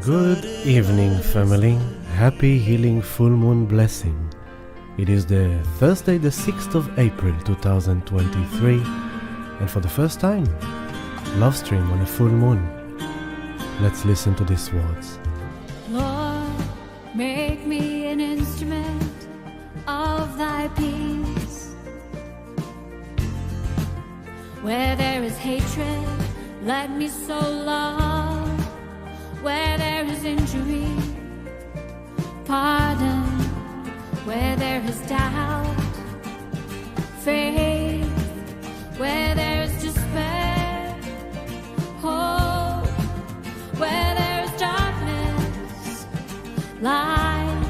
Good evening, family. Happy healing full moon blessing. It is the Thursday, the 6th of April 2023, and for the first time, love stream on a full moon. Let's listen to these words. Lord, make me an instrument of thy peace. Where there is hatred, let me sow love. Where there is injury, pardon. Where there is doubt, faith. Where there is despair, hope. Where there is darkness, light.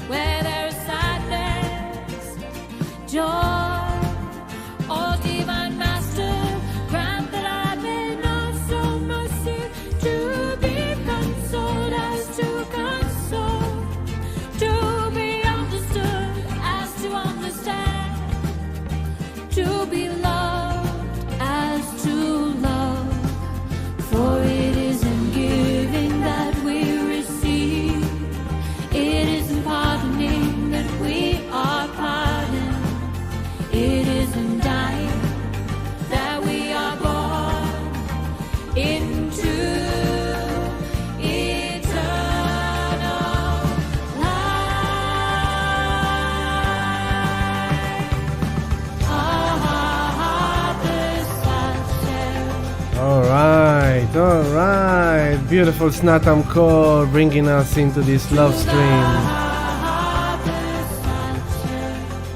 Where there is sadness, joy. Oh, divine master, grant that I may know so mercy to be consoled as to console, to be understood as to understand, to be loved as to love. For it is in giving that we receive, it is in pardoning that we are pardoned, it is in dying that we are born into Alright, beautiful Snatam core bringing us into this love stream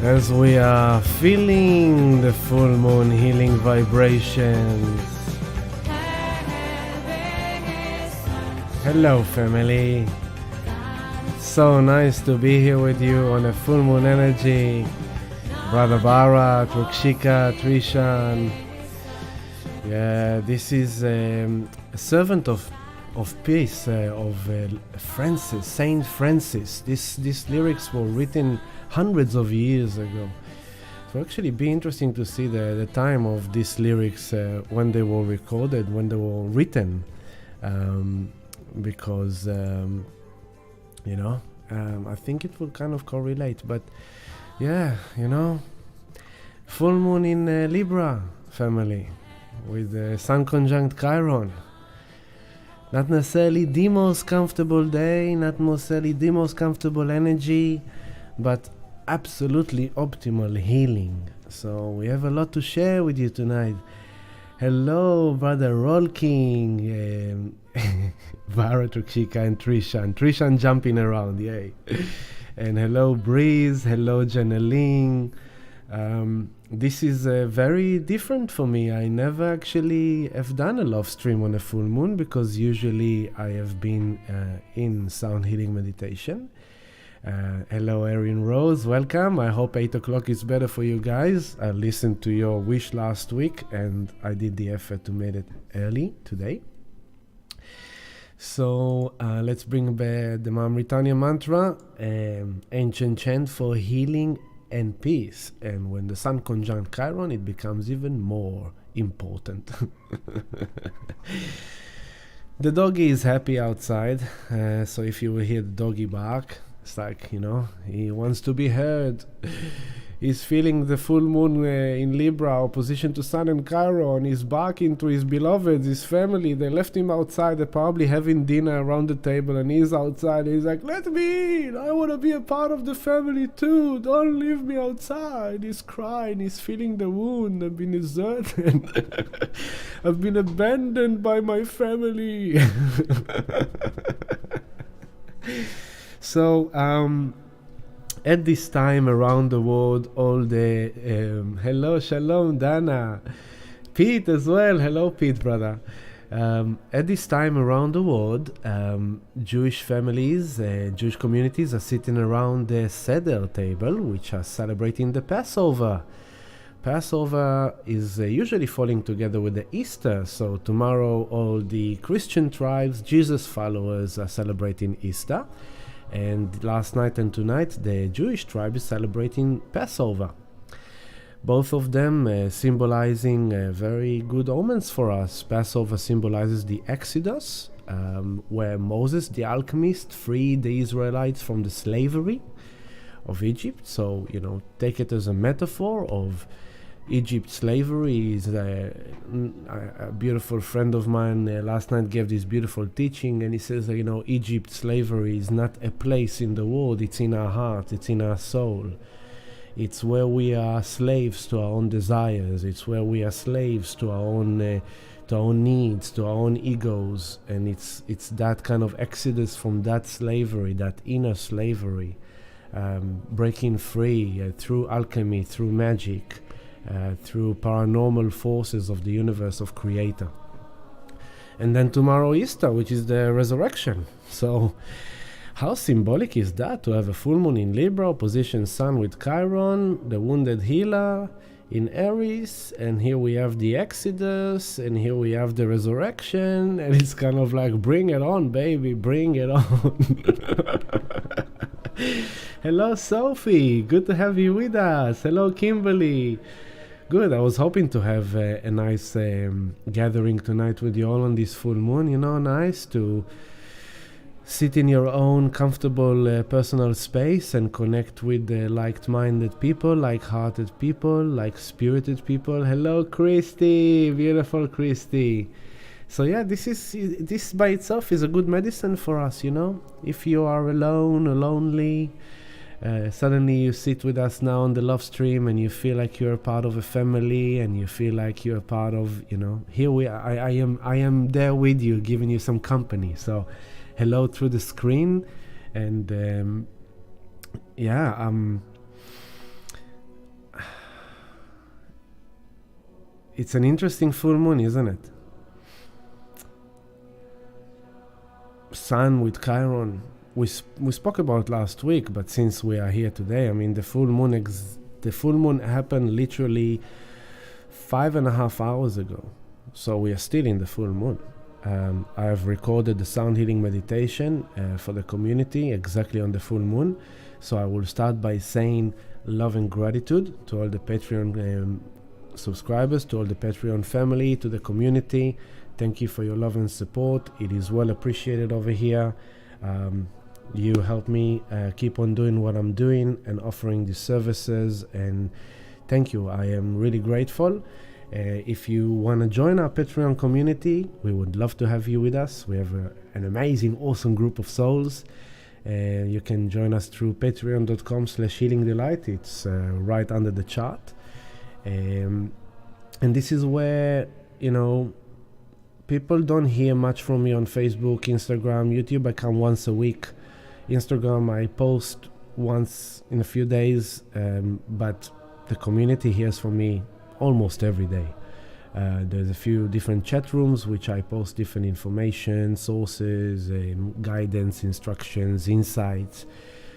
as we are feeling the full moon healing vibrations. Hello, family. So nice to be here with you on a full moon energy. Brother Barat, Rukshika, Trishan. Yeah, this is a servant of peace of Francis, Saint Francis. These lyrics were written hundreds of years ago. So actually be interesting to see the time of these lyrics when they were recorded, when they were written, because I think it will kind of correlate. But yeah, full moon in Libra, family, with the Sun conjunct Chiron. Not necessarily the most comfortable day, not necessarily the most comfortable energy, but absolutely optimal healing. So we have a lot to share with you tonight. Hello, Brother Roll King, Bharat, Rukshika, and Trishan jumping around, yay. And hello, Breeze, hello, Janeline. This is very different for me. I never actually have done a love stream on a full moon because usually I have been in sound healing meditation. Hello, Erin Rose, welcome. I hope 8 o'clock is better for you guys. I listened to your wish last week and I did the effort to make it early today. So let's bring back the Mamritanya mantra, ancient chant for healing and peace. And when the Sun conjunct Chiron, it becomes even more important. The doggy is happy outside, so if you will hear the doggy bark, it's like, he wants to be heard. He's feeling the full moon in Libra, opposition to Sun and Chiron. He's barking to his beloveds, his family. They left him outside. They're probably having dinner around the table, and he's outside. He's like, let me in. I want to be a part of the family too. Don't leave me outside. He's crying. He's feeling the wound. I've been deserted. I've been abandoned by my family. So, at this time around the world, all the hello, shalom, Dana, Pete as well. Hello, Pete, brother. At this time around the world, Jewish families, Jewish communities are sitting around the Seder table, which are celebrating the Passover. Passover is usually falling together with the Easter, so tomorrow all the Christian tribes, Jesus followers, are celebrating Easter. And last night and tonight, the Jewish tribe is celebrating Passover. both of them symbolizing very good omens for us. Passover symbolizes the Exodus, where Moses, the alchemist, freed the Israelites from the slavery of Egypt. So, take it as a metaphor of Egypt slavery. Is a beautiful friend of mine last night gave this beautiful teaching, and he says that, Egypt slavery is not a place in the world, it's in our heart, it's in our soul. It's where we are slaves to our own desires. It's where we are slaves to our own needs, to our own egos, and it's that kind of exodus from that slavery, that inner slavery, breaking free through alchemy, through magic, through paranormal forces of the universe of Creator. And then tomorrow Easter, which is the resurrection. So how symbolic is that, to have a full moon in Libra, opposition Sun with Chiron, the wounded healer in Aries, and here we have the Exodus, and here we have the resurrection, and it's kind of like, bring it on, baby, bring it on. Hello, Sophie. Good to have you with us. Hello, Kimberly. Good. I was hoping to have a nice gathering tonight with you all on this full moon. Nice to sit in your own comfortable personal space and connect with like-minded people, like-hearted people, like-spirited people. Hello, Christy. Beautiful Christy. So yeah, this by itself is a good medicine for us, If you are alone or lonely, suddenly you sit with us now on the love stream and you feel like you're part of a family, and you feel like you're part of, here we are. I am there with you, giving you some company. So hello through the screen. And it's an interesting full moon, isn't it? Sun with Chiron, we spoke about last week, but since we are here today, the full moon happened literally 5.5 hours ago, so we are still in the full moon. I have recorded the sound healing meditation for the community exactly on the full moon, so I will start by saying love and gratitude to all the Patreon subscribers, to all the Patreon family, to the community. Thank you for your love and support. It is well appreciated over here. You help me keep on doing what I'm doing and offering these services, and thank you. I am really grateful. If you want to join our Patreon community, we would love to have you with us. We have an amazing, awesome group of souls. You can join us through patreon.com/healingdelight. It's right under the chart. And this is where, people don't hear much from me on Facebook, Instagram, YouTube. I come once a week. Instagram, I post once in a few days, but the community hears from me almost every day. There's a few different chat rooms which I post different information, sources, guidance, instructions, insights.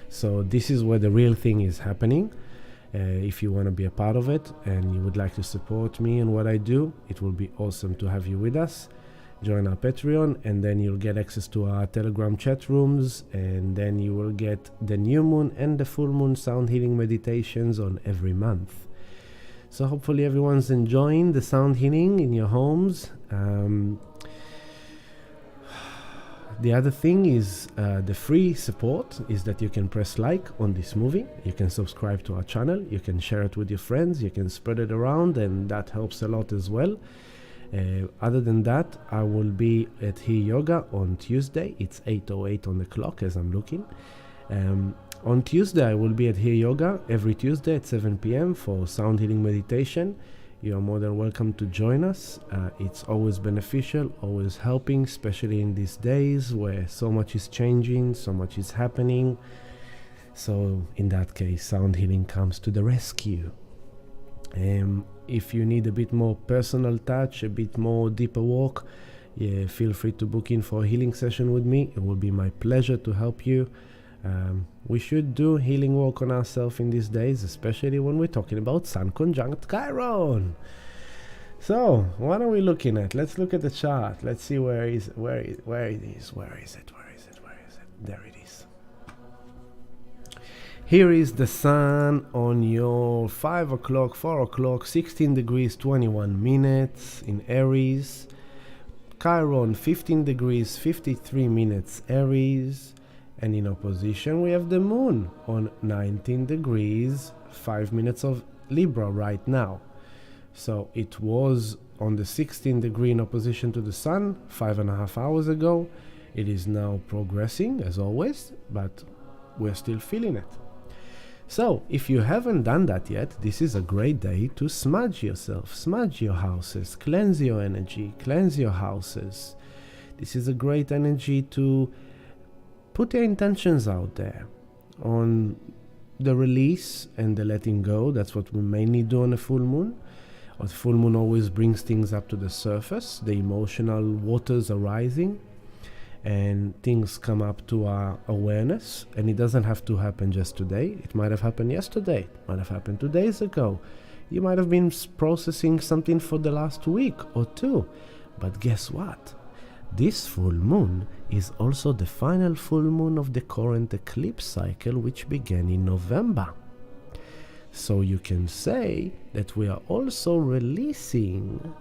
So this is where the real thing is happening. If you want to be a part of it and you would like to support me and what I do, it will be awesome to have you with us. Join our Patreon, and then you'll get access to our Telegram chat rooms, and then you will get the new moon and the full moon sound healing meditations on every month. So hopefully everyone's enjoying the sound healing in your homes. The other thing is the free support is that you can press like on this movie, you can subscribe to our channel, you can share it with your friends, you can spread it around, and that helps a lot as well. Other than that, I will be at Here Yoga on Tuesday. It's 8:08 on the clock as I'm looking. On Tuesday, I will be at Here Yoga every Tuesday at 7 p.m. for sound healing meditation. You are more than welcome to join us. It's always beneficial, always helping, especially in these days where so much is changing, so much is happening. So in that case, sound healing comes to the rescue. If you need a bit more personal touch, a bit more deeper work, feel free to book in for a healing session with me. It will be my pleasure to help you. We should do healing work on ourselves in these days, especially when we're talking about Sun conjunct Chiron. So, what are we looking at? Let's look at the chart. Let's see where it is. There it is. Here is the sun on your 5 o'clock, 4 o'clock, 16 degrees, 21 minutes in Aries. Chiron, 15 degrees, 53 minutes Aries. And in opposition, we have the moon on 19 degrees, 5 minutes of Libra right now. So it was on the 16 degree in opposition to the sun 5.5 hours ago. It is now progressing as always, but we're still feeling it. So if you haven't done that yet, this is a great day to smudge yourself, smudge your houses, cleanse your energy, cleanse your houses. This is a great energy to put your intentions out there on the release and the letting go. That's what we mainly do on a full moon. A full moon always brings things up to the surface. The emotional waters are rising and things come up to our awareness. And it doesn't have to happen just today. It might have happened yesterday. It might have happened 2 days ago. You might have been processing something for the last week or two. But guess what? This full moon is also the final full moon of the current eclipse cycle, which began in November. So you can say that we are also releasing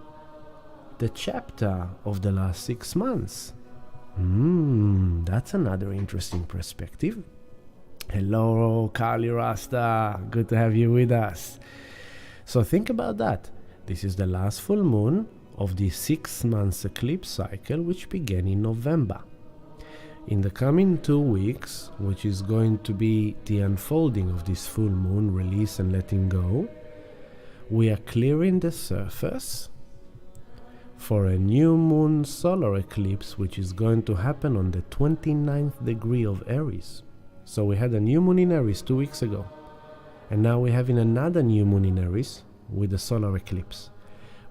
the chapter of the last 6 months. That's another interesting perspective. Hello, Carly Rasta. Good to have you with us. So think about that. This is the last full moon of the 6 months eclipse cycle, which began in November. In the coming 2 weeks, which is going to be the unfolding of this full moon, release and letting go, we are clearing the surface for a new moon solar eclipse, which is going to happen on the 29th degree of Aries. So we had a new moon in Aries 2 weeks ago, and now we're having another new moon in Aries with a solar eclipse,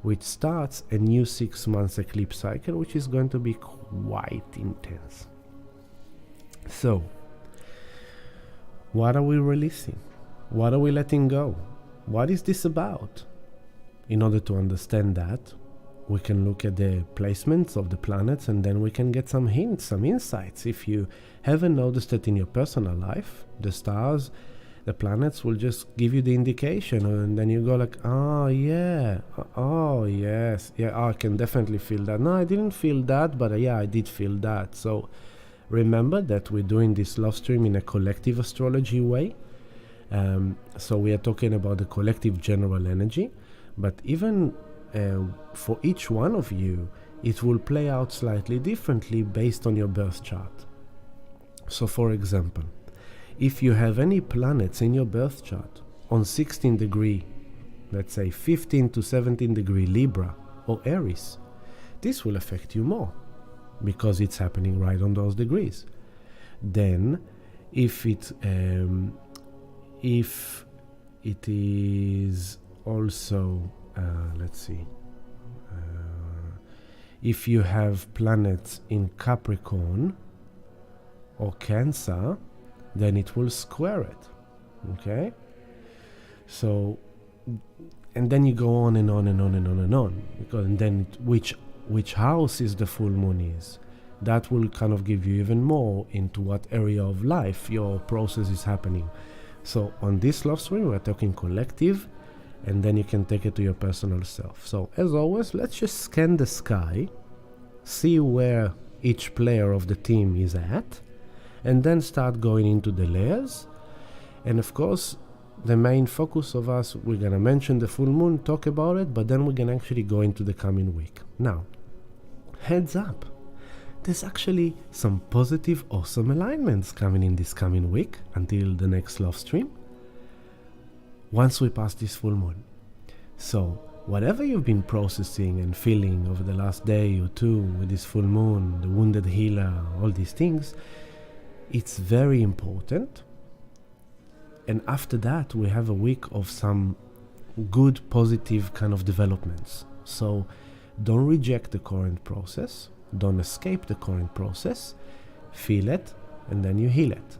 which starts a new 6 months eclipse cycle, which is going to be quite intense. So, what are we releasing? What are we letting go? What is this about? In order to understand that, we can look at the placements of the planets, and then we can get some hints, some insights. If you haven't noticed it in your personal life, the stars, the planets will just give you the indication, and then you go like, oh yeah, oh yes, yeah, I can definitely feel that. No, I didn't feel that, but yeah, I did feel that. So remember that we're doing this love stream in a collective astrology way. So we are talking about the collective general energy, but even for each one of you, it will play out slightly differently based on your birth chart. So for example, if you have any planets in your birth chart on 16 degree, let's say 15 to 17 degree Libra or Aries, this will affect you more because it's happening right on those degrees. Then if it is also let's see, if you have planets in Capricorn or Cancer, then it will square it. Okay? So, and then you go on and on and on and on and on, because and then which house is the full moon is. That will kind of give you even more into what area of life your process is happening. So on this love stream, we're talking collective, and then you can take it to your personal self. So as always, let's just scan the sky, see where each player of the team is at, and then start going into the layers. And of course, the main focus of us, we're going to mention the full moon, talk about it, but then we're going to actually go into the coming week. Now, heads up, there's actually some positive, awesome alignments coming in this coming week until the next love stream, once we pass this full moon. So whatever you've been processing and feeling over the last day or two with this full moon, the wounded healer, all these things, it's very important. And after that, we have a week of some good, positive kind of developments. So don't reject the current process. Don't escape the current process. Feel it, and then you heal it.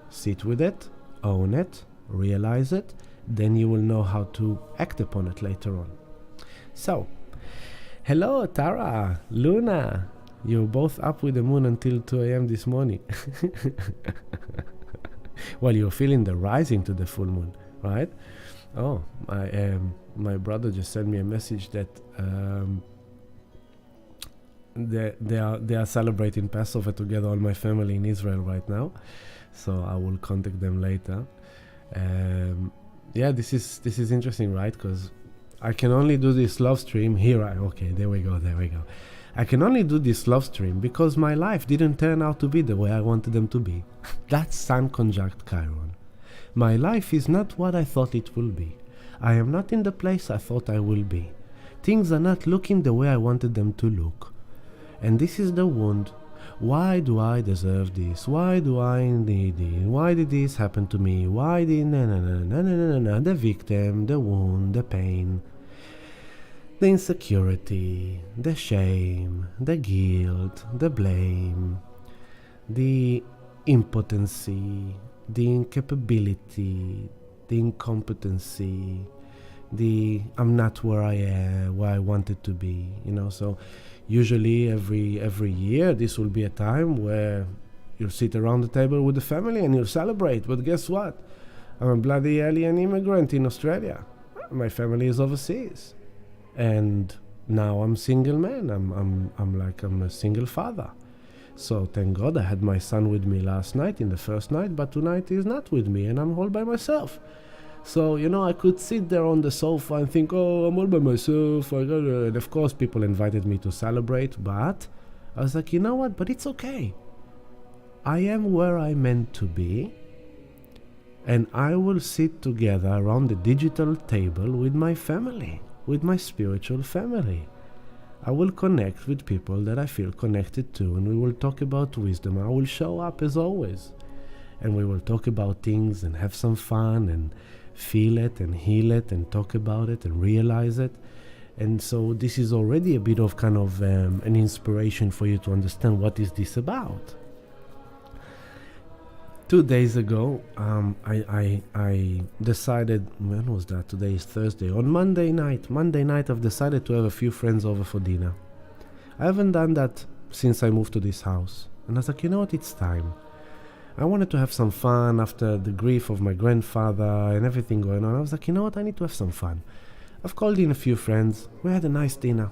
Sit with it, own it, realize it. Then you will know how to act upon it later on. So, hello Tara, Luna. You're both up with the moon until 2 a.m. this morning. Well, you're feeling the rising to the full moon, right? Oh, my brother just sent me a message that they are celebrating Passover together, all my family in Israel right now. So I will contact them later. Yeah, this is interesting, right? Because I can only do this love stream here. Okay, there we go. I can only do this love stream because my life didn't turn out to be the way I wanted them to be. That's Sun conjunct Chiron. My life is not what I thought it will be. I am not in the place I thought I will be. Things are not looking the way I wanted them to look. And this is the wound. Why do I deserve this? Why do I need it? Why did this happen to me? Why did the victim, the wound, the pain, the insecurity, the shame, the guilt, the blame, the impotency, the incapability, the incompetency, the I'm not where I am, where I wanted to be, so usually every year this will be a time where you'll sit around the table with the family and you'll celebrate. But guess what? I'm a bloody alien immigrant in Australia. My family is overseas. And now I'm single man. I'm a single father. So thank God I had my son with me last night in the first night, but tonight he's not with me and I'm all by myself. So, I could sit there on the sofa and think, oh, I'm all by myself. And of course, people invited me to celebrate, but I was like, you know what? But it's okay. I am where I'm meant to be, and I will sit together around the digital table with my family, with my spiritual family. I will connect with people that I feel connected to, and we will talk about wisdom. I will show up as always, and we will talk about things and have some fun and feel it and heal it and talk about it and realize it. And so this is already a bit of kind of an inspiration for you to understand what is this about. 2 days ago, I decided, when was that? Today is Thursday. On Monday night, I've decided to have a few friends over for dinner. I haven't done that since I moved to this house. And I was like, you know what, it's time. I wanted to have some fun after the grief of my grandfather and everything going on. I was like, you know what, I need to have some fun. I've called in a few friends. We had a nice dinner.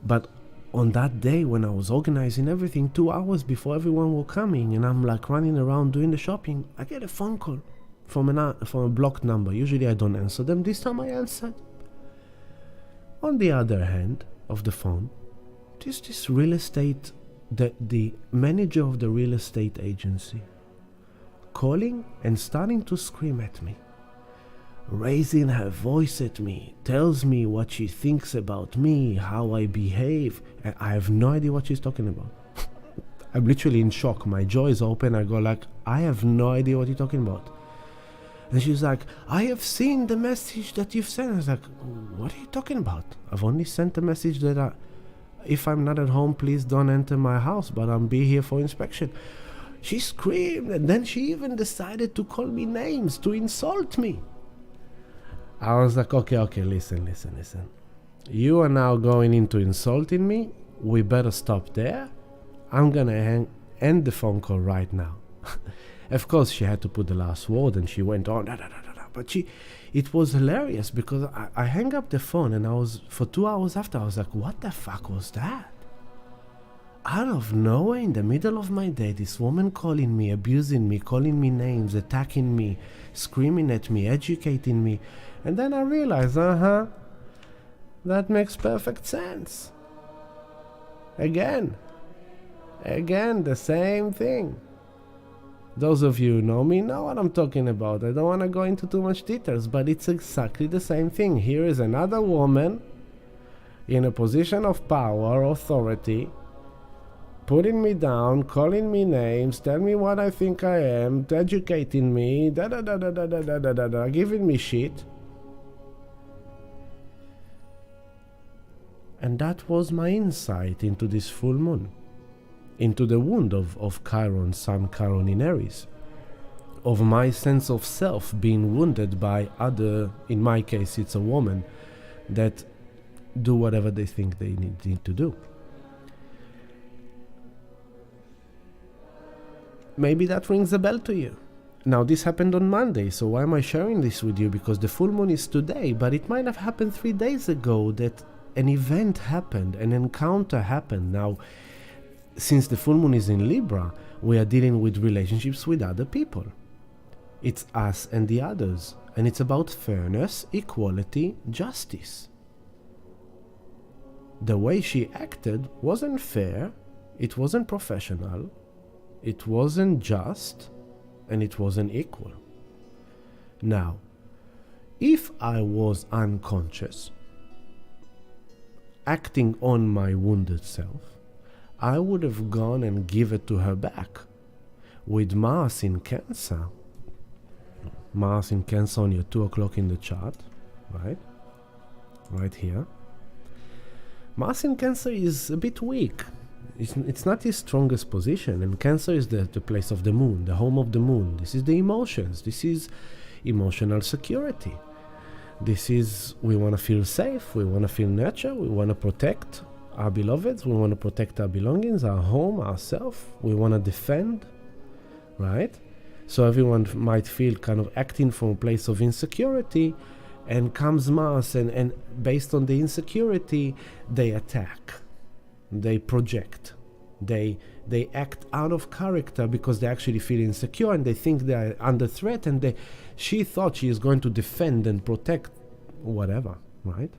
But on that day when I was organizing everything, 2 hours before everyone were coming, and I'm like running around doing the shopping, I get a phone call from a blocked number. Usually I don't answer them. This time I answered. On the other hand of the phone, this real estate, the manager of the real estate agency, calling and starting to scream at me, raising her voice at me, tells me what she thinks about me, how I behave. And I have no idea what she's talking about. I'm literally in shock. My jaw is open. I go like, I have no idea what you're talking about. And she's like, I have seen the message that you've sent. I was like, what are you talking about? I've only sent a message that if I'm not at home, please don't enter my house, but I'll be here for inspection. She screamed, and then she even decided to call me names, to insult me. I was like, okay, listen. You are now going into insulting me. We better stop there. I'm gonna end the phone call right now. Of course, she had to put the last word, and she went on, but it was hilarious because I hung up the phone, and for 2 hours after, I was like, what the fuck was that? Out of nowhere, in the middle of my day, this woman calling me, abusing me, calling me names, attacking me, screaming at me, educating me. And then I realized, that makes perfect sense. Again, the same thing. Those of you who know me know what I'm talking about. I don't want to go into too much details, but it's exactly the same thing. Here is another woman in a position of power, authority, putting me down, calling me names, telling me what I think I am, educating me, giving me shit. And that was my insight into this full moon, into the wound of Chiron, Sun Chiron in Aries, of my sense of self being wounded by other, in my case it's a woman, that do whatever they think they need to do. maybe that rings a bell to you. Now, this happened on Monday, so why am I sharing this with you? Because the full moon is today, but it might have happened 3 days ago that an event happened, an encounter happened. Now, since the full moon is in Libra, we are dealing with relationships with other people. It's us and the others, and it's about fairness, equality, justice. The way she acted wasn't fair, it wasn't professional, it wasn't just, and it wasn't equal. Now, if I was unconscious, acting on my wounded self, I would have gone and give it to her back. With Mars in Cancer on your 2 o'clock in the chart, right? Right here. Mars in Cancer is a bit weak. It's not his strongest position, and Cancer is the place of the moon, the home of the moon. This is the emotions. This is emotional security. This is, we want to feel safe, we want to feel nurtured, we want to protect our beloveds, we want to protect our belongings, our home, ourselves, we want to defend, right? So everyone might feel kind of acting from a place of insecurity, and comes Mars, and based on the insecurity, they attack. They project, they act out of character because they actually feel insecure and they think they are under threat, and she thought she is going to defend and protect whatever, right?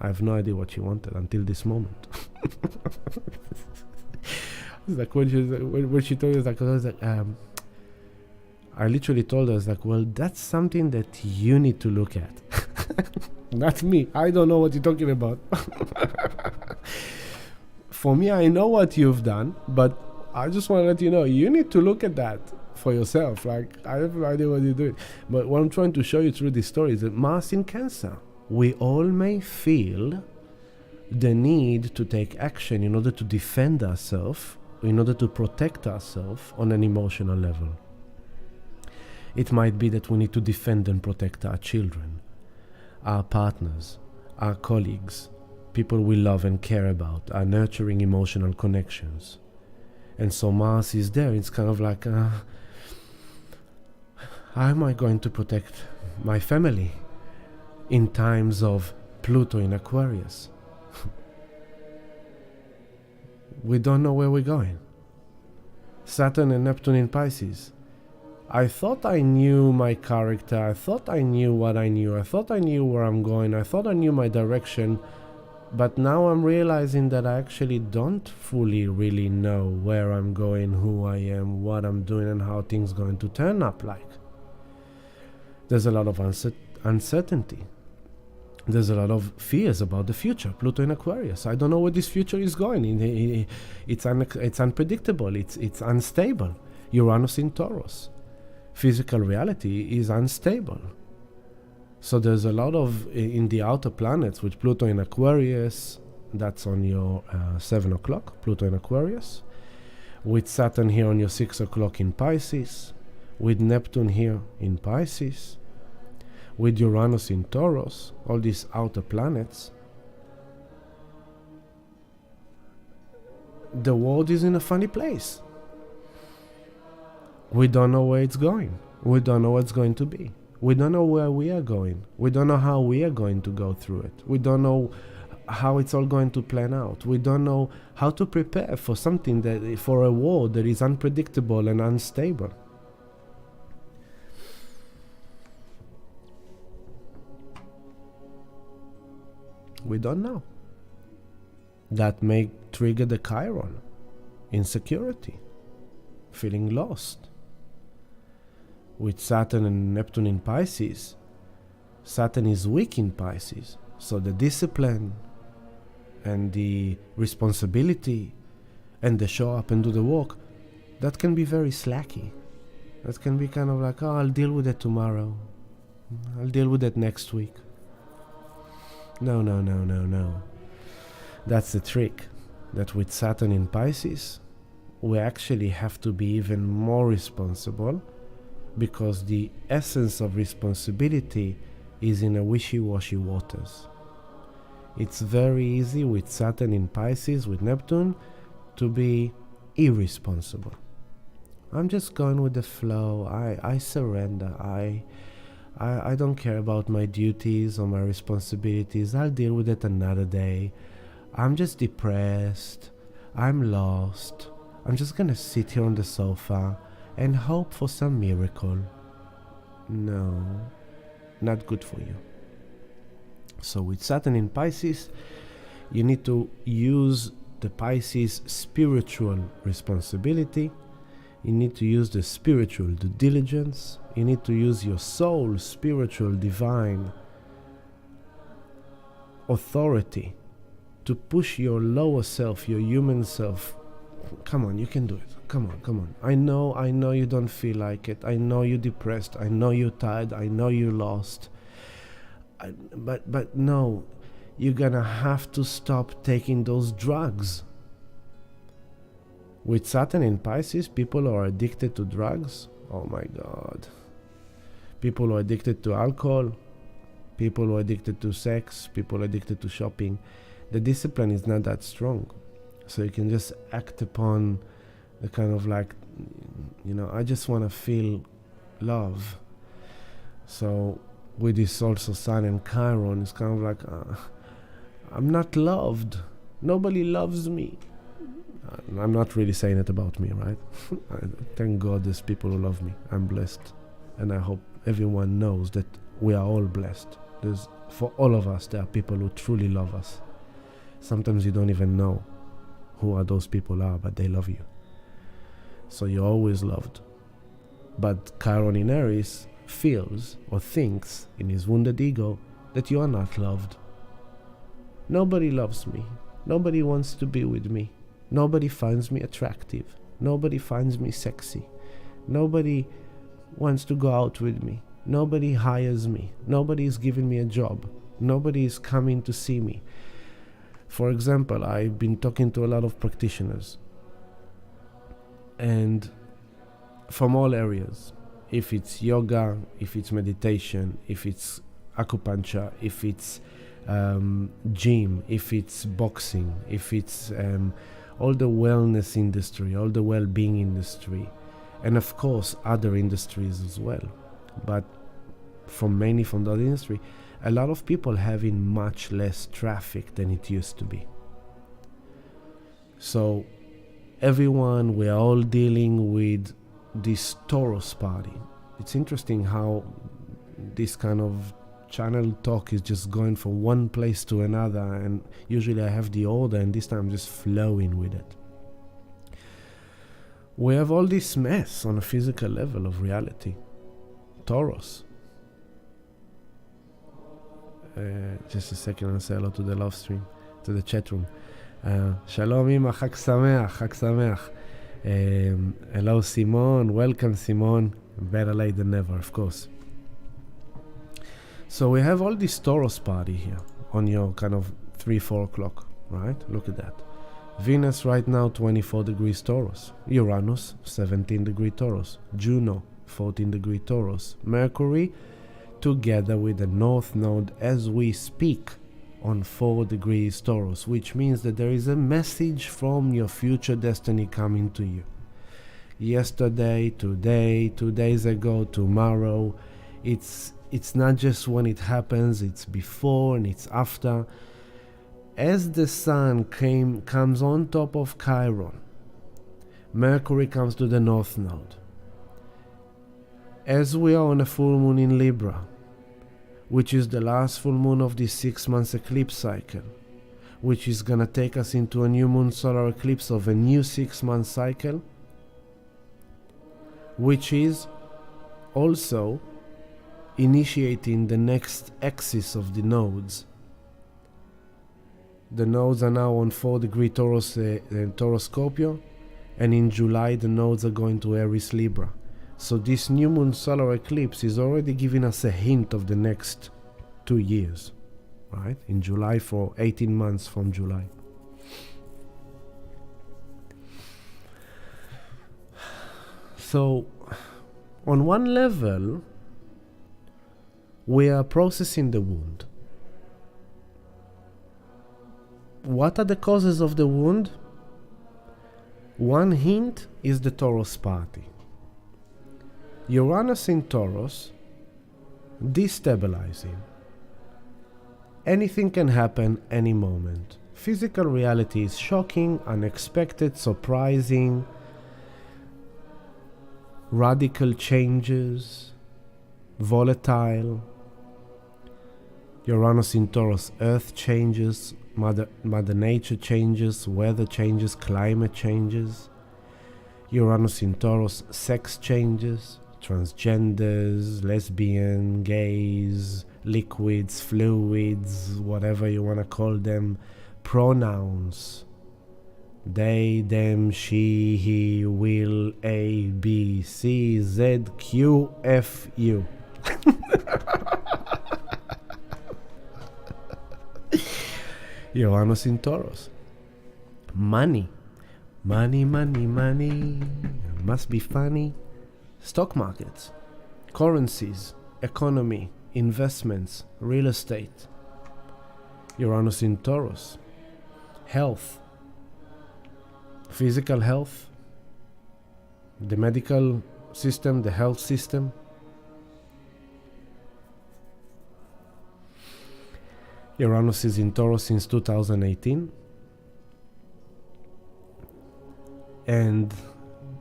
I have no idea what she wanted until this moment. It's like when she told us, I literally told her, like, well, that's something that you need to look at. Not me. I don't know what you're talking about. For me, I know what you've done, but I just want to let you know, you need to look at that for yourself. Like, I have no idea what you're doing. But what I'm trying to show you through this story is that Mars in Cancer, we all may feel the need to take action in order to defend ourselves, in order to protect ourselves on an emotional level. It might be that we need to defend and protect our children, our partners, our colleagues, people we love and care about, our nurturing emotional connections. And so Mars is there. It's kind of like, how am I going to protect my family in times of Pluto in Aquarius? We don't know where we're going. Saturn and Neptune in Pisces. I thought I knew my character, I thought I knew what I knew, I thought I knew where I'm going, I thought I knew my direction, but now I'm realizing that I actually don't fully really know where I'm going, who I am, what I'm doing, and how things are going to turn up like. There's a lot of uncertainty. There's a lot of fears about the future. Pluto in Aquarius. I don't know where this future is going. It's unpredictable, it's unstable. Uranus in Taurus. Physical reality is unstable. So there's a lot of, in the outer planets, with Pluto in Aquarius, that's on your 7 o'clock, Pluto in Aquarius, with Saturn here on your 6 o'clock in Pisces, with Neptune here in Pisces, with Uranus in Taurus, all these outer planets. The world is in a funny place. We don't know where it's going. We don't know what's going to be. We don't know where we are going. We don't know how we are going to go through it. We don't know how it's all going to plan out. We don't know how to prepare for something for a war that is unpredictable and unstable. We don't know. That may trigger the Chiron, insecurity, feeling lost. With Saturn and Neptune in Pisces, Saturn is weak in Pisces, so the discipline and the responsibility and the show up and do the work, that can be very slacky. That can be kind of like, oh, I'll deal with it tomorrow. I'll deal with it next week. No. That's the trick, that with Saturn in Pisces, we actually have to be even more responsible, because the essence of responsibility is in a wishy-washy waters. It's very easy with Saturn in Pisces, with Neptune, to be irresponsible. I'm just going with the flow. I surrender. I don't care about my duties or my responsibilities. I'll deal with it another day. I'm just depressed. I'm lost. I'm just gonna sit here on the sofa and hope for some miracle. No, not good for you. So with Saturn in Pisces, you need to use the Pisces spiritual responsibility. You need to use the spiritual due diligence. You need to use your soul, spiritual, divine authority to push your lower self, your human self. Come on, you can do it. Come on. I know you don't feel like it. I know you're depressed. I know you're tired. I know you're lost. But no, you're gonna have to stop taking those drugs. With Saturn in Pisces, people who are addicted to drugs, oh my God. People who are addicted to alcohol, people who are addicted to sex, people who are addicted to shopping. The discipline is not that strong. So you can just act upon the kind of like, I just want to feel love. So with this also Sun and Chiron, it's kind of like, I'm not loved. Nobody loves me. I'm not really saying it about me, right? Thank God there's people who love me. I'm blessed. And I hope everyone knows that we are all blessed. For all of us, there are people who truly love us. Sometimes you don't even know who are those people are, but they love you. So you're always loved. But Chiron in Aries feels or thinks in his wounded ego that you are not loved. Nobody loves me. Nobody wants to be with me. Nobody finds me attractive. Nobody finds me sexy. Nobody wants to go out with me. Nobody hires me. Nobody is giving me a job. Nobody is coming to see me. For example, I've been talking to a lot of practitioners, and from all areas. If it's yoga, if it's meditation, if it's acupuncture, if it's gym, if it's boxing, if it's all the wellness industry, all the well-being industry, and of course other industries as well. But mainly from that industry, a lot of people having much less traffic than it used to be. So everyone, we're all dealing with this Taurus party. It's interesting how this kind of channel talk is just going from one place to another, and usually I have the order, and this time I'm just flowing with it. We have all this mess on a physical level of reality. Taurus. Just a second, I'll say hello to the live stream, to the chat room. Shalom Ima, Chag Sameach, Chag Sameach. Hello Simon, welcome Simon. Better late than never, of course. So we have all this Taurus party here on your kind of 3-4 o'clock, right? Look at that. Venus right now 24 degrees Taurus. Uranus 17 degree Taurus. Juno 14 degree Taurus. Mercury together with the North Node as we speak on 4 degrees Taurus, which means that there is a message from your future destiny coming to you. Yesterday, today, 2 days ago, tomorrow. It's not just when it happens, it's before and it's after. As the Sun comes on top of Chiron, Mercury comes to the North Node. As we are on a full moon in Libra, which is the last full moon of this 6 months eclipse cycle, which is gonna take us into a new moon solar eclipse of a new 6 month cycle, which is also initiating the next axis of the nodes. The nodes are now on 4 degree Taurus, Taurus Scorpio, and in July the nodes are going to Aries Libra. So this new moon solar eclipse is already giving us a hint of the next 2 years, right? In July, for 18 months from July. So on one level, we are processing the wound. What are the causes of the wound? One hint is the Taurus party. Uranus in Taurus, destabilizing. Anything can happen any moment. Physical reality is shocking, unexpected, surprising, radical changes, volatile. Uranus in Taurus, Earth changes, Mother Nature changes, weather changes, climate changes. Uranus in Taurus, sex changes, transgenders, lesbian, gays, liquids, fluids, whatever you want to call them, pronouns, they, them, she, he, will, A, B, C, Z, Q, F, U. Uranus in Taurus. Money. Money, money, money. Must be funny. Stock markets. Currencies. Economy. Investments. Real estate. Uranus in Taurus. Health. Physical health. The medical system. The health system. Uranus is in Taurus since 2018. And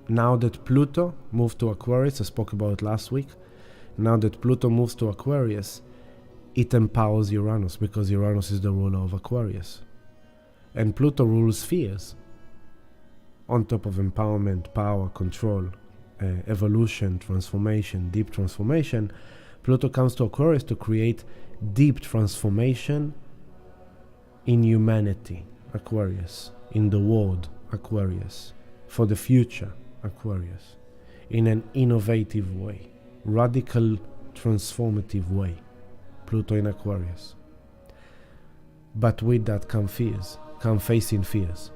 now that Pluto moved to Aquarius, I spoke about it last week, now that Pluto moves to Aquarius, it empowers Uranus because Uranus is the ruler of Aquarius. And Pluto rules fears. On top of empowerment, power, control, evolution, transformation, deep transformation, Pluto comes to Aquarius to create deep transformation in humanity, Aquarius, in the world, Aquarius, for the future, Aquarius, in an innovative way, radical, transformative way, Pluto in Aquarius. But with that come fears, come facing fears.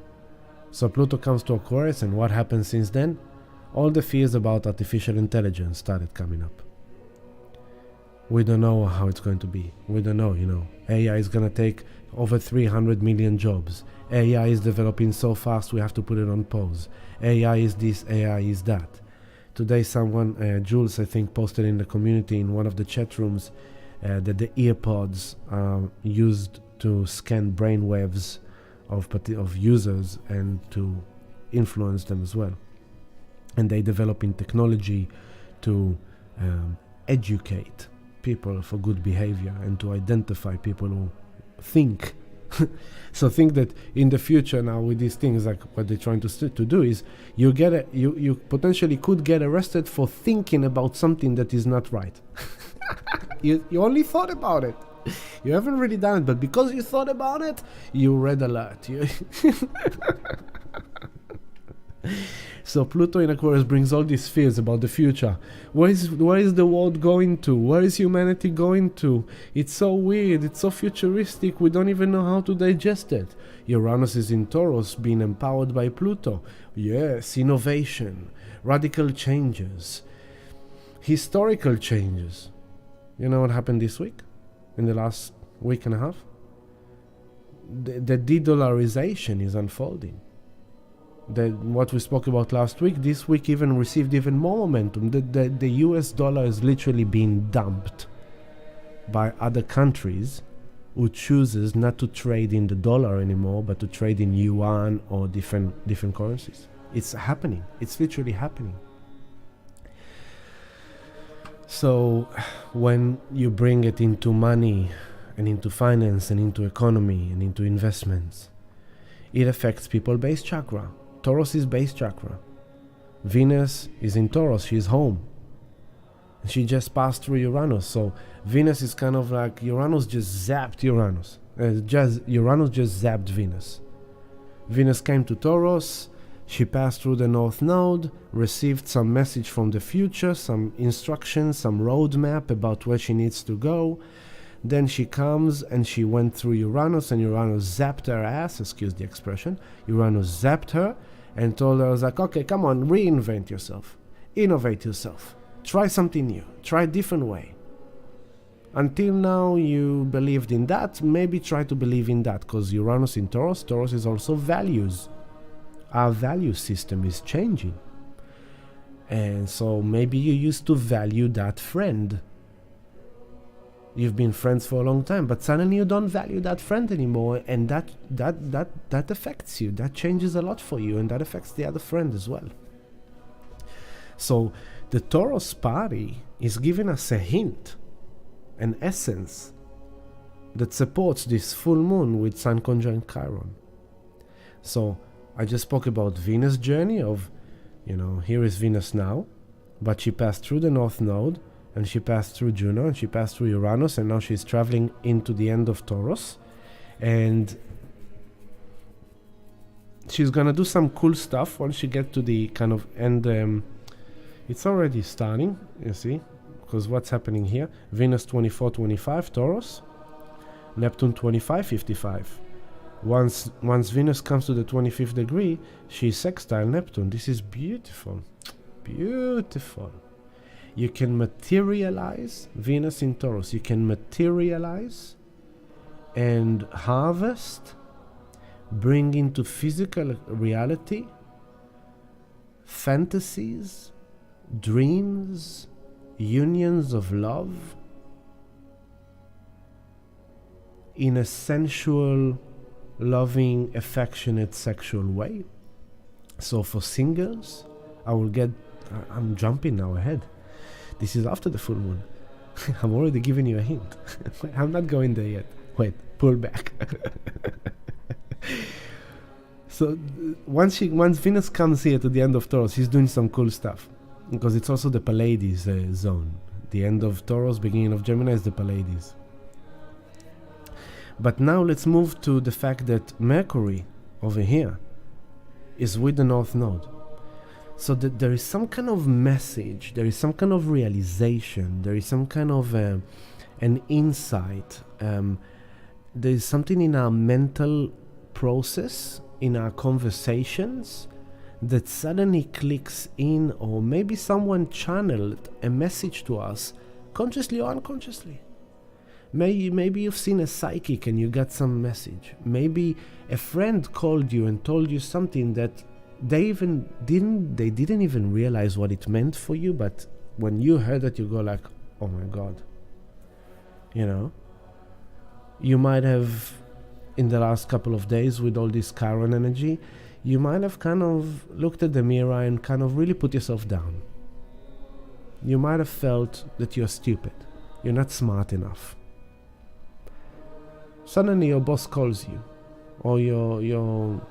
So Pluto comes to Aquarius, and what happens since then? All the fears about artificial intelligence started coming up. We don't know how it's going to be. We don't know, AI is going to take over 300 million jobs. AI is developing so fast we have to put it on pause. AI is this, AI is that. Today someone, Jules I think, posted in the community in one of the chat rooms that the earpods are used to scan brainwaves of users and to influence them as well. And they developing technology to educate people for good behavior and to identify people who think. So think that in the future now with these things, like what they're trying to do is you potentially could get arrested for thinking about something that is not right. you only thought about it. You haven't really done it, but because you thought about it, you red alert. So Pluto in Aquarius brings all these fears about the future. Where is the world going to? Where is humanity going to? It's so weird, it's so futuristic, we don't even know how to digest it. Uranus is in Taurus, being empowered by Pluto. Yes, innovation, radical changes, historical changes. You know what happened this week? In the last week and a half? The de-dollarization is unfolding. What we spoke about last week, this week even received even more momentum. The US dollar is literally being dumped by other countries who chooses not to trade in the dollar anymore, but to trade in yuan or different currencies. It's happening. It's literally happening. So when you bring it into money and into finance and into economy and into investments, it affects people's base chakra. Taurus is base chakra. Venus is in Taurus, she's home. And she just passed through Uranus. So Venus is kind of like Uranus just zapped Uranus. Uranus just zapped Venus. Venus came to Taurus, she passed through the North Node, received some message from the future, some instructions, some roadmap about where she needs to go. Then she comes and she went through Uranus, and Uranus zapped her ass, excuse the expression. Uranus zapped her and told her, like, okay, come on, reinvent yourself, innovate yourself, try something new, try a different way. Until now you believed in that, maybe try to believe in that, because Uranus in Taurus, Taurus is also values. Our value system is changing. And so maybe you used to value that friend. You've been friends for a long time, but suddenly you don't value that friend anymore, and that affects you. That changes a lot for you, and that affects the other friend as well. So the Taurus party is giving us a hint, an essence that supports this full moon with Sun conjunct Chiron. So I just spoke about Venus' journey of, here is Venus now, but she passed through the North Node, and she passed through Juno, and she passed through Uranus, and now she's traveling into the end of Taurus. And she's gonna do some cool stuff once she gets to the kind of end. It's already starting, you see, because what's happening here? Venus 24-25, Taurus, Neptune 25-55. Once Venus comes to the 25th degree, she's sextile Neptune. This is beautiful. Beautiful. You can materialize Venus in Taurus. You can materialize and harvest, bring into physical reality fantasies, dreams, unions of love in a sensual, loving, affectionate, sexual way. So for singles, I'm jumping now ahead. This is after the full moon. I'm already giving you a hint. I'm not going there yet. Wait, pull back. So once Venus comes here to the end of Taurus, she's doing some cool stuff, because it's also the Pleiades zone. The end of Taurus, beginning of Gemini is the Pleiades. But now let's move to the fact that Mercury over here is with the North Node. So that there is some kind of message, there is some kind of realization, there is some kind of an insight. There is something in our mental process, in our conversations, that suddenly clicks in, or maybe someone channeled a message to us, consciously or unconsciously. Maybe you've seen a psychic and you got some message. Maybe a friend called you and told you something that they didn't even realize what it meant for you, but when you heard it, you go like, oh my God. You might have, in the last couple of days with all this Chiron energy, you might have kind of looked at the mirror and kind of really put yourself down. You might have felt that you're stupid. You're not smart enough. Suddenly your boss calls you, or your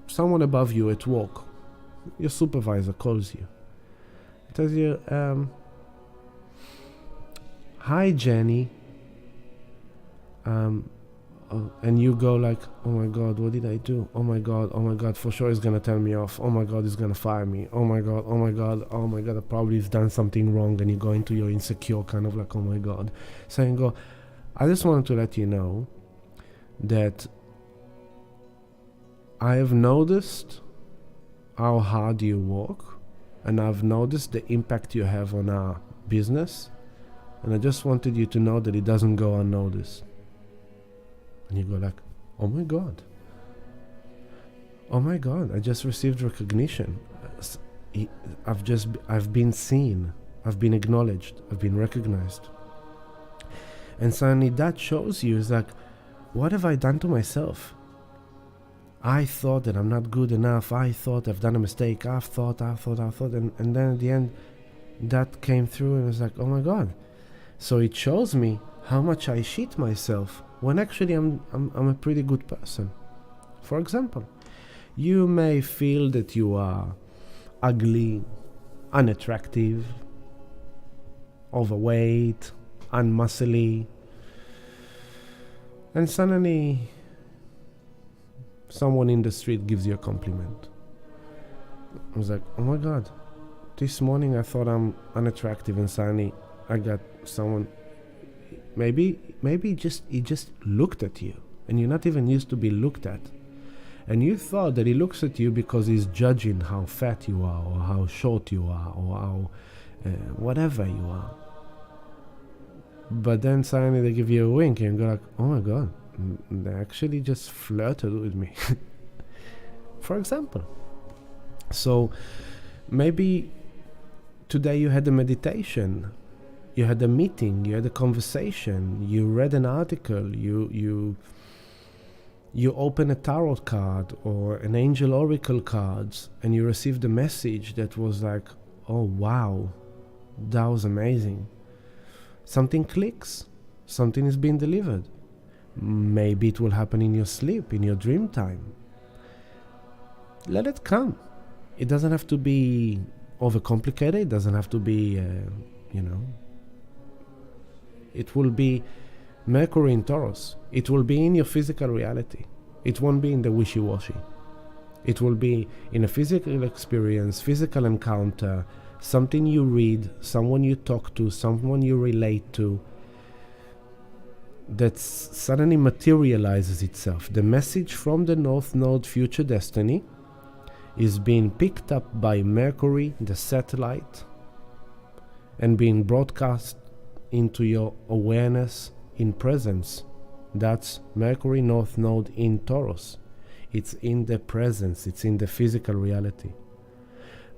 someone above you at work, your supervisor calls you, tells you, hi Jenny, and you go like, oh my God, what did I do? Oh my God, for sure he's gonna tell me off. Oh my God, he's gonna fire me. Oh my God, I probably have done something wrong, and you go into your insecure kind of like, oh my God. So you go, I just wanted to let you know that I have noticed how hard you work, and I've noticed the impact you have on our business, and I just wanted you to know that it doesn't go unnoticed. And you go like, oh my God, I just received recognition. I've been seen, I've been acknowledged, I've been recognized. And suddenly that shows you, is like, what have I done to myself? I thought that I'm not good enough. I thought I've done a mistake. I've thought. And then at the end, that came through, and I was like, oh my God. So it shows me how much I shit myself, when actually I'm a pretty good person. For example, you may feel that you are ugly, unattractive, overweight, unmuscly, and suddenly someone in the street gives you a compliment. I was like, oh my God, this morning I thought I'm unattractive, and suddenly I got someone, maybe he just looked at you, and you're not even used to be looked at, and you thought that he looks at you because he's judging how fat you are, or how short you are, or how whatever you are. But then suddenly they give you a wink, and you go like, oh my God, they actually just flirted with me. For example. So maybe today you had a meditation, you had a meeting, you had a conversation, you read an article, you open a tarot card or an angel oracle cards, and you received a message that was like, oh wow, that was amazing. Something clicks, something is being delivered. Maybe it will happen in your sleep, in your dream time. Let it come. It doesn't have to be overcomplicated. It doesn't have to be, it will be Mercury in Taurus. It will be in your physical reality. It won't be in the wishy-washy. It will be in a physical experience, physical encounter, something you read, someone you talk to, someone you relate to, that suddenly materializes itself. The message from the North Node Future Destiny is being picked up by Mercury, the satellite, and being broadcast into your awareness in presence. That's Mercury North Node in Taurus. It's in the presence, it's in the physical reality.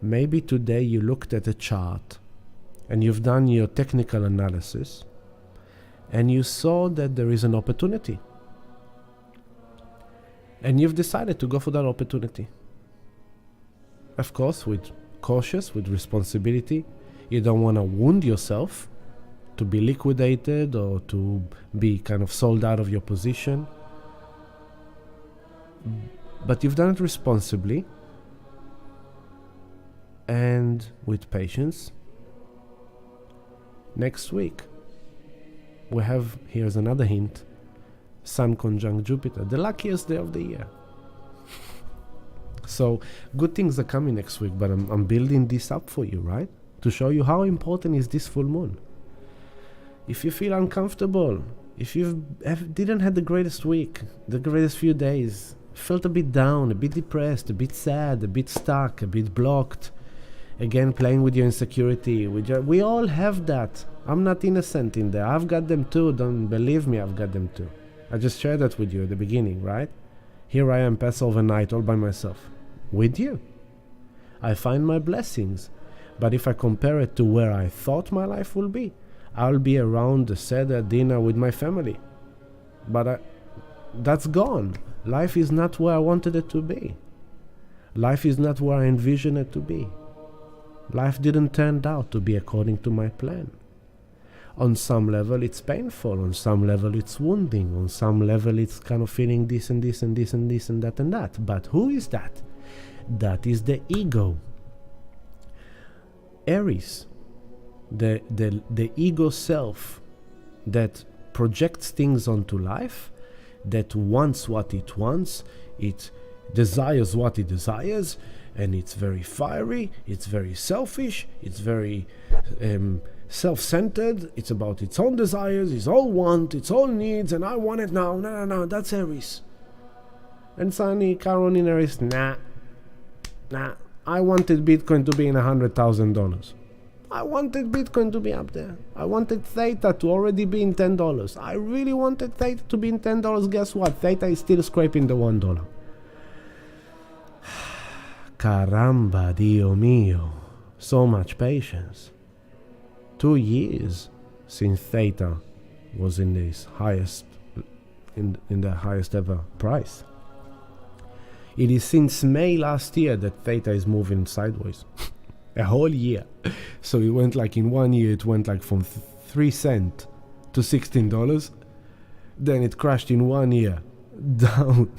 Maybe today you looked at a chart and you've done your technical analysis and you saw that there is an opportunity. And you've decided to go for that opportunity. Of course, with responsibility. You don't want to wound yourself, to be liquidated or to be kind of sold out of your position. But you've done it responsibly and with patience. Next week, we have, here's another hint, Sun conjunct Jupiter, the luckiest day of the year. So good things are coming next week, but I'm building this up for you, right? To show you how important is this full moon. If you feel uncomfortable, if you didn't have the greatest week, the greatest few days, felt a bit down, a bit depressed, a bit sad, a bit stuck, a bit blocked, again playing with your insecurity, we all have that. I'm not innocent in there. I've got them too. Don't believe me, I've got them too. I just shared that with you at the beginning, right? Here I am, Passover night, all by myself. With you. I find my blessings. But if I compare it to where I thought my life will be, I'll be around the Seder dinner with my family. But that's gone. Life is not where I wanted it to be. Life is not where I envisioned it to be. Life didn't turn out to be according to my plan. On some level it's painful, on some level it's wounding, on some level it's kind of feeling this and this and this and this and that and that. But who is that? That is the ego. Aries, the ego self that projects things onto life, that wants what it wants, it desires what it desires, and it's very fiery, it's very selfish, it's very self-centered, it's about its own desires, its own want, its own needs, and I want it now. No, that's Aries. And suddenly Chiron in Aries, nah, I wanted Bitcoin to be in $100,000. I wanted Bitcoin to be up there. I wanted Theta to already be in $10. I really wanted Theta to be in $10. Guess what? Theta is still scraping the $1. Caramba, Dio mio. So much patience. 2 years since Theta was in this highest, in the highest ever price. It is since May last year that Theta is moving sideways. A whole year. So it went like in 1 year, it went like from 3 cents to $16. Then it crashed in 1 year down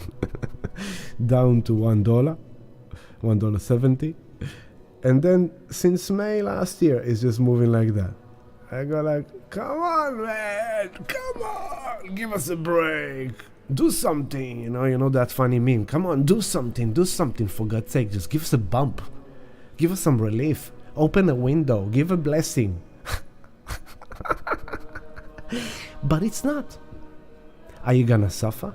to $1, $1.70. And then since May last year, it's just moving like that. I go like, come on, man, come on, give us a break. Do something, you know that funny meme. Come on, do something, for God's sake. Just give us a bump. Give us some relief. Open a window. Give a blessing. But it's not. Are you gonna suffer?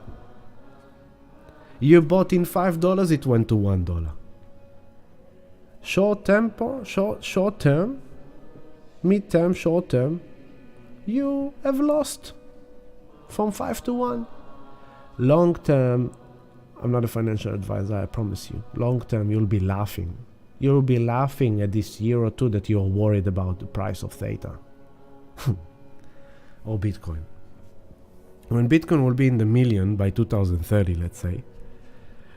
You bought in $5, it went to $1. Short term, mid-term, short term, you have lost from 5 to 1. Long term, I'm not a financial advisor, I promise you. Long term, you'll be laughing. you'll be laughing at this year or two that you're worried about the price of Theta or Bitcoin. When Bitcoin will be in the million by 2030, let's say,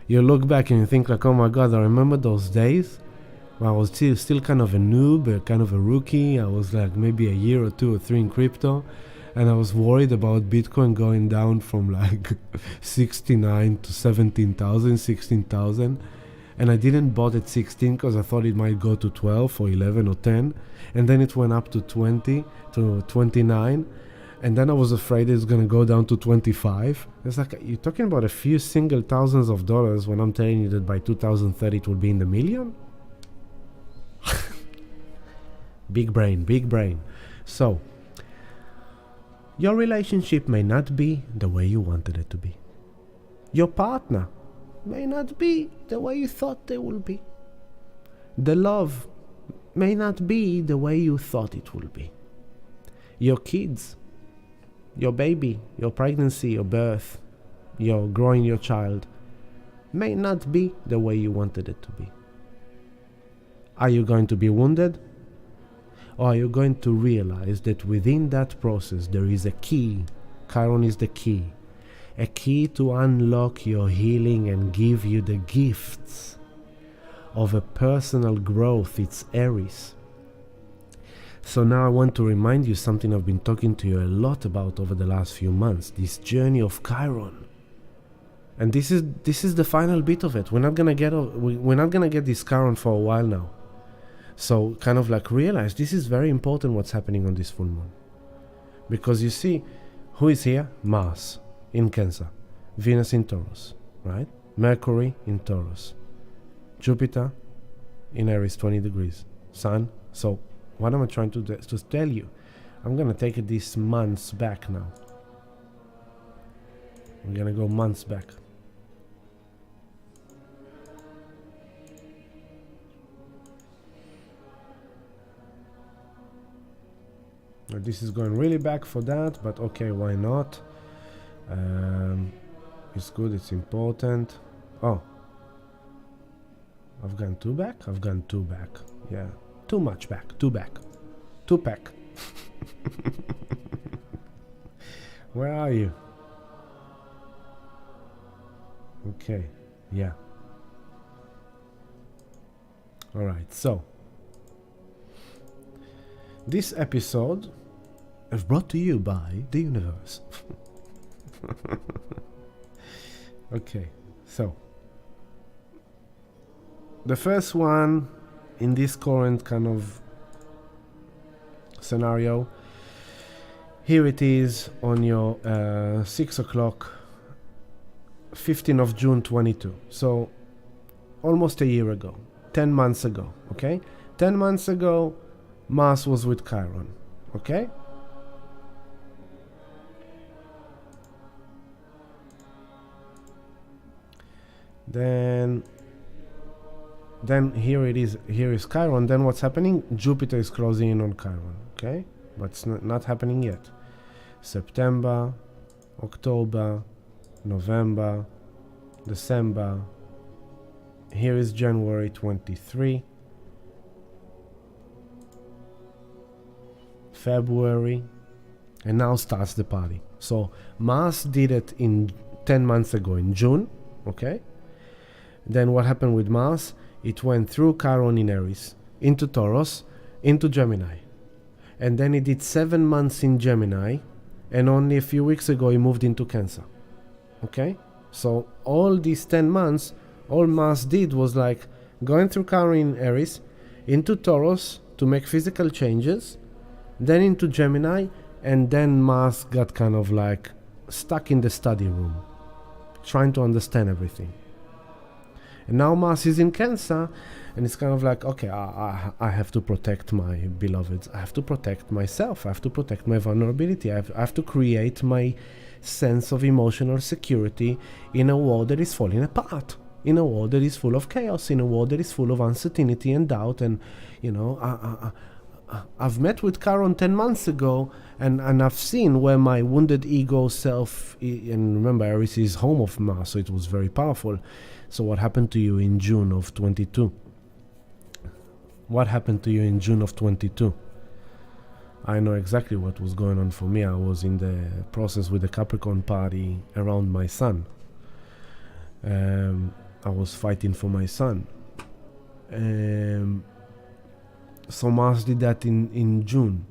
you look back and you think like, oh my God, I remember those days when I was still kind of a noob, kind of a rookie. I was like maybe a year or 2 or 3 in crypto, and I was worried about Bitcoin going down from like 69 to 17,000, 16,000. And I didn't bought at 16 because I thought it might go to 12 or 11 or 10. And then it went up to 20, to 29. And then I was afraid it's going to go down to 25. It's like, you're talking about a few single thousands of dollars when I'm telling you that by 2030 it will be in the million? Big brain, big brain. So, your relationship may not be the way you wanted it to be. Your partner may not be the way you thought they will be. The love may not be the way you thought it will be. Your kids, your baby, your pregnancy, your birth, your growing your child may not be the way you wanted it to be. Are you going to be wounded? Or are you going to realize that within that process there is a key? Chiron is the key. A key to unlock your healing and give you the gifts of a personal growth. It's Aries. So now I want to remind you something I've been talking to you a lot about over the last few months, this journey of Chiron. And this is the final bit of it. We're not gonna get this Chiron for a while now. So kind of like realize this is very important what's happening on this full moon. Because you see, who is here? Mars in Cancer, Venus in Taurus, right? Mercury in Taurus, Jupiter in Aries, 20 degrees, Sun. So what am I trying to tell you? I'm going to take it these months back now. I'm going to go months back. Now, this is going really back for that, but okay, why not? It's good, it's important. Oh, I've gone 2 back? I've gone 2 back. Yeah, too much back, 2 back. 2 pack. Where are you? Okay, yeah. Alright, so this episode is brought to you by the universe. Okay, so the first one in this current kind of scenario, here it is on your 6 o'clock, 15th of June 22. So almost a year ago, 10 months ago, okay? 10 months ago, Mars was with Chiron, okay? Then here it is, here is Chiron. Then what's happening? Jupiter is closing in on Chiron, okay? But it's not happening yet. September, October, November, December. Here is January 23. February. And now starts the party. So Mars did it in 10 months ago in June, okay? Then what happened with Mars? It went through Chiron in Aries, into Taurus, into Gemini. And then it did 7 months in Gemini, and only a few weeks ago he moved into Cancer. Okay? So all these 10 months, all Mars did was like going through Chiron in Aries, into Taurus to make physical changes, then into Gemini, and then Mars got kind of like stuck in the study room, trying to understand everything. And now Mars is in Cancer, and it's kind of like, okay, I have to protect my beloveds. I have to protect myself. I have to protect my vulnerability. I have to create my sense of emotional security in a world that is falling apart, in a world that is full of chaos, in a world that is full of uncertainty and doubt. And, you know, I've met with Chiron 10 months ago, and I've seen where my wounded ego self, and remember, Aries is home of Mars, so it was very powerful. So what happened to you in June of 22? What happened to you in June of 22? I know exactly what was going on for me. I was in the process with the Capricorn party around my son. I was fighting for my son. So Mars did that in June.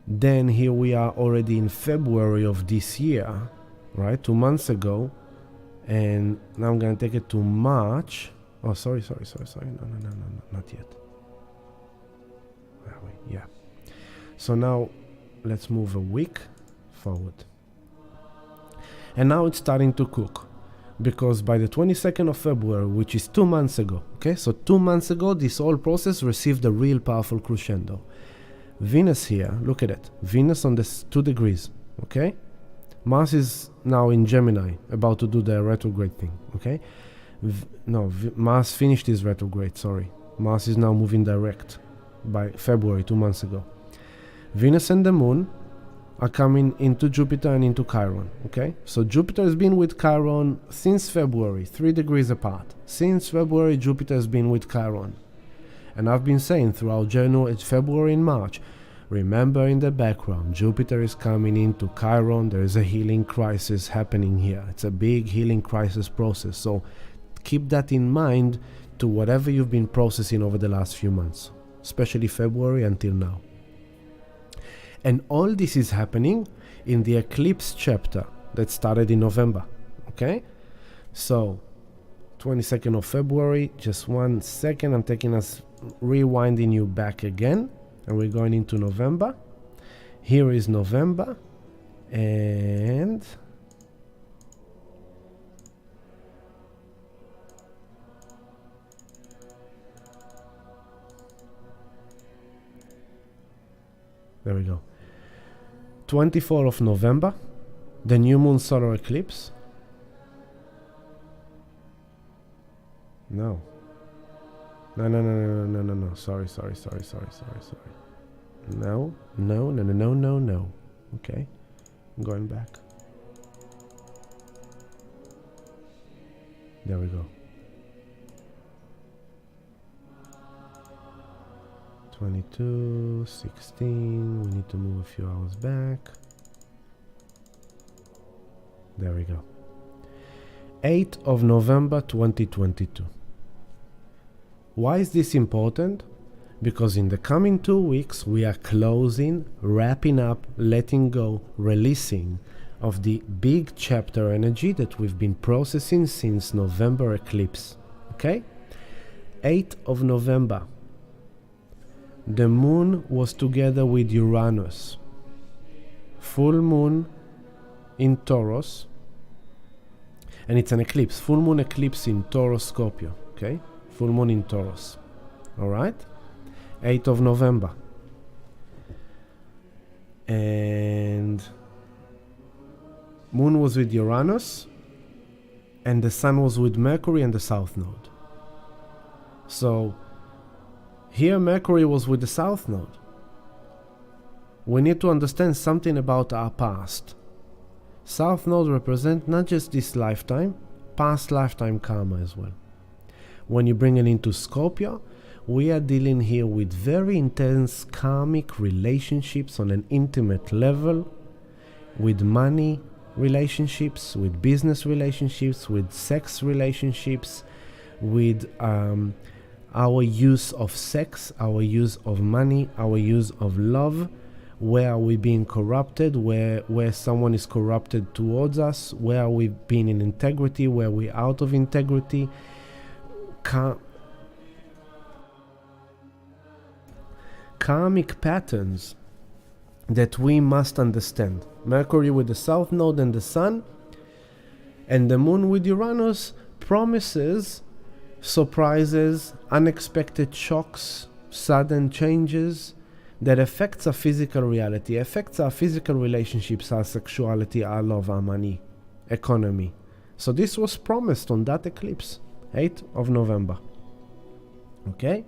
Then here we are already in February of this year, right? 2 months ago. And now I'm going to take it to March. Oh, sorry. No, not yet. Where are we? Yeah. So now let's move a week forward. And now it's starting to cook. Because by the 22nd of February, which is 2 months ago, okay? So 2 months ago, this whole process received a real powerful crescendo. Venus here, look at it. Venus on this 2 degrees, okay? Mars is now in Gemini, about to do the retrograde thing, okay? Mars finished his retrograde, sorry. Mars is now moving direct by February, 2 months ago. Venus and the Moon are coming into Jupiter and into Chiron, okay? So Jupiter has been with Chiron since February, 3 degrees apart. Since February, Jupiter has been with Chiron. And I've been saying throughout January, February and March, remember in the background, Jupiter is coming into Chiron. There is a healing crisis happening here. It's a big healing crisis process. So keep that in mind to whatever you've been processing over the last few months, especially February until now. And all this is happening in the Eclipse chapter that started in November, okay? So, 22nd of February, just 1 second, I'm taking us, rewinding you back again, and we're going into November. Here is November, and there we go. 24th of November, the new moon solar eclipse. No. Sorry. No. Okay. I'm going back. There we go. 22, 16, we need to move a few hours back. There we go. 8th of November 2022. Why is this important? Because in the coming 2 weeks we are closing, wrapping up, letting go, releasing of the big chapter energy that we've been processing since November eclipse. Okay? 8th of November. The moon was together with Uranus. Full moon in Taurus. And it's an eclipse. Full moon eclipse in Taurus Scorpio. Okay? Full moon in Taurus. Alright? 8th of November. And moon was with Uranus. And the sun was with Mercury and the south node. So here Mercury was with the south node. We need to understand something about our past. South node represent not just this lifetime, past lifetime karma as well. When you bring it into Scorpio, we are dealing here with very intense karmic relationships on an intimate level, with money relationships, with business relationships, with sex relationships, with our use of sex, our use of money, our use of love. Where are we being corrupted? Where someone is corrupted towards us? Where are we being in integrity? Where are we out of integrity? Karmic patterns that we must understand. Mercury with the south node and the sun, and the moon with Uranus promises surprises, unexpected shocks, sudden changes that affects our physical reality, affects our physical relationships, our sexuality, our love, our money, economy. So this was promised on that eclipse, 8th of November. Okay?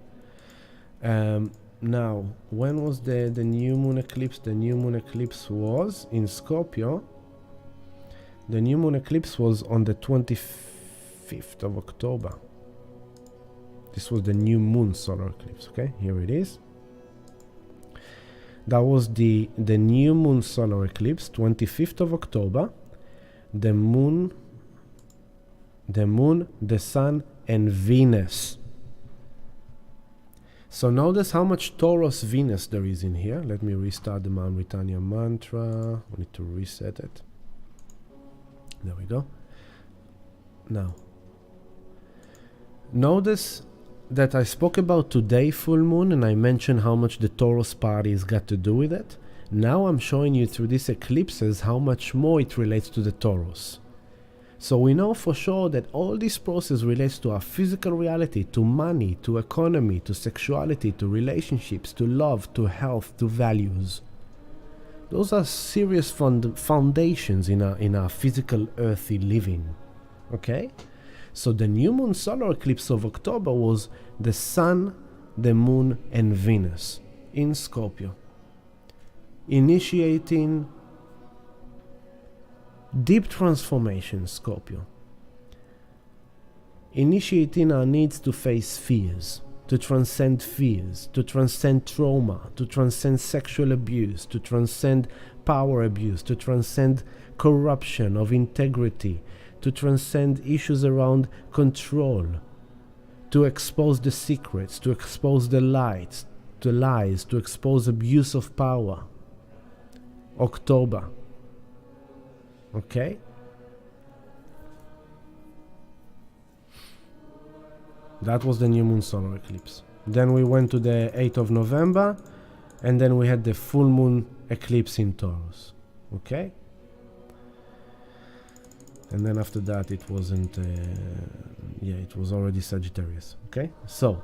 Now, when was the new moon eclipse? The new moon eclipse was in Scorpio. The new moon eclipse was on the 25th of October. This was the new moon solar eclipse. Okay, here it is. That was the new moon solar eclipse, 25th of October. The moon, the sun, and Venus. So notice how much Taurus Venus there is in here. Let me restart the Mount Britannia mantra. We need to reset it. There we go. Now, notice that I spoke about today full moon and I mentioned how much the Taurus party's got to do with it. Now I'm showing you through these eclipses how much more it relates to the Taurus. So we know for sure that all this process relates to our physical reality, to money, to economy, to sexuality, to relationships, to love, to health, to values. Those are serious foundations in our physical earthy living. Okay? So the new moon solar eclipse of October was the sun, the moon, and Venus in Scorpio, initiating deep transformation, Scorpio, initiating our needs to face fears, to transcend trauma, to transcend sexual abuse, to transcend power abuse, to transcend corruption of integrity, to transcend issues around control, to expose the secrets, to expose the lies, to expose abuse of power. October. Okay? That was the new moon solar eclipse. Then we went to the 8th of November, and then we had the full moon eclipse in Taurus. Okay? And then after that it wasn't, it was already Sagittarius. Okay? So,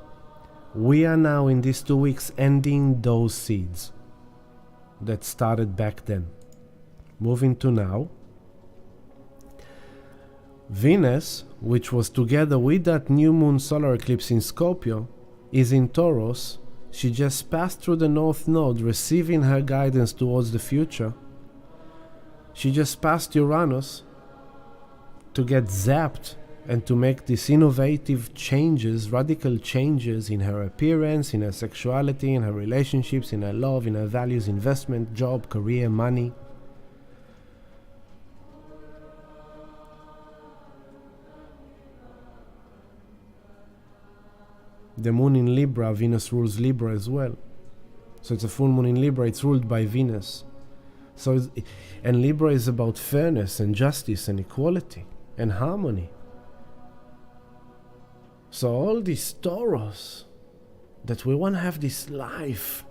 we are now in these 2 weeks ending those seeds that started back then. Moving to now. Venus, which was together with that new moon solar eclipse in Scorpio, is in Taurus. She just passed through the North Node, receiving her guidance towards the future. She just passed Uranus to get zapped and to make these innovative changes, radical changes in her appearance, in her sexuality, in her relationships, in her love, in her values, investment, job, career, money. The moon in Libra, Venus rules Libra as well. So it's a full moon in Libra, it's ruled by Venus. And Libra is about fairness and justice and equality and harmony. So all these Taurus, that we want to have this life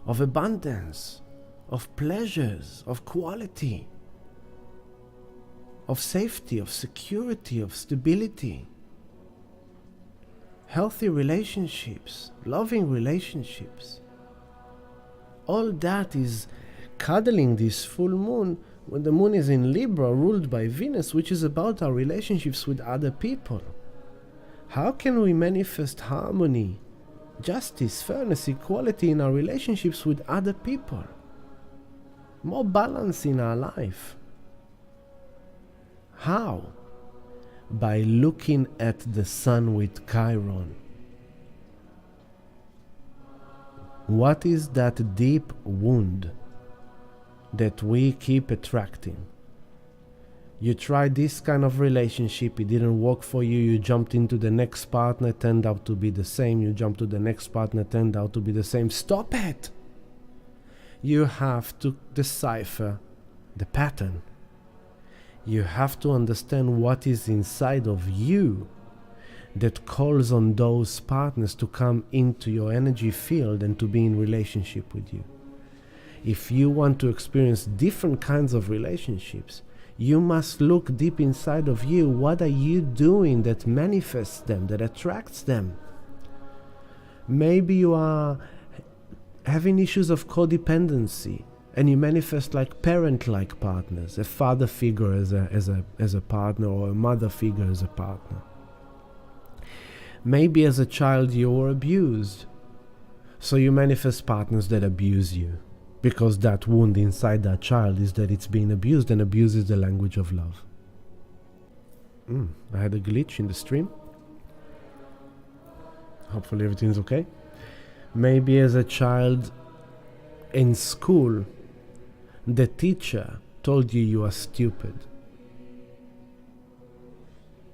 of abundance, of pleasures, of quality, of safety, of security, of stability, healthy relationships, loving relationships. All that is cuddling this full moon when the moon is in Libra, ruled by Venus, which is about our relationships with other people. How can we manifest harmony, justice, fairness, equality in our relationships with other people? More balance in our life. How? By looking at the sun with Chiron. What is that deep wound that we keep attracting? You tried this kind of relationship, it didn't work for you, you jumped into the next partner, turned out to be the same, you jumped to the next partner, turned out to be the same. Stop it! You have to decipher the pattern. You have to understand what is inside of you that calls on those partners to come into your energy field and to be in relationship with you. If you want to experience different kinds of relationships, you must look deep inside of you. What are you doing that manifests them, that attracts them? Maybe you are having issues of codependency, and you manifest like parent-like partners, a father figure as a partner, or a mother figure as a partner. Maybe as a child you were abused, so you manifest partners that abuse you, because that wound inside that child is that it's being abused, and abuse is the language of love. I had a glitch in the stream. Hopefully everything's okay. Maybe as a child in school, the teacher told you you are stupid.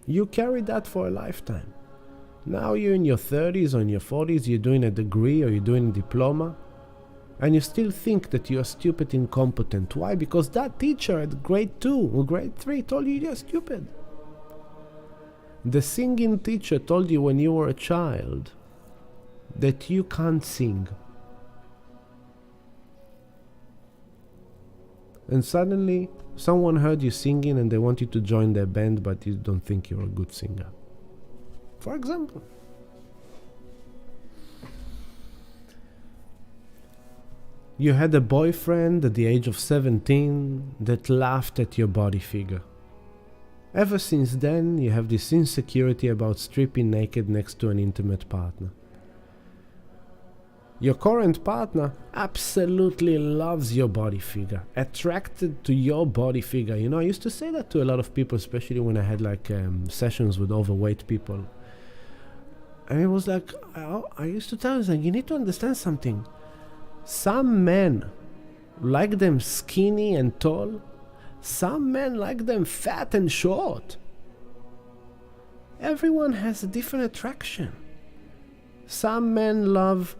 You carry that for a lifetime. Now you're in your 30s or in your 40s, you're doing a degree or you're doing a diploma, and you still think that you're stupid, incompetent. Why? Because that teacher at grade 2 or grade 3 told you you're stupid. The singing teacher told you when you were a child that you can't sing. And suddenly, someone heard you singing and they want you to join their band, but you don't think you're a good singer. For example. You had a boyfriend at the age of 17 that laughed at your body figure. Ever since then, you have this insecurity about stripping naked next to an intimate partner. Your current partner absolutely loves your body figure, attracted to your body figure. You know, I used to say that to a lot of people, especially when I had sessions with overweight people. And it was like, I used to tell them, you need to understand something. Some men like them skinny and tall. Some men like them fat and short. Everyone has a different attraction. Some men love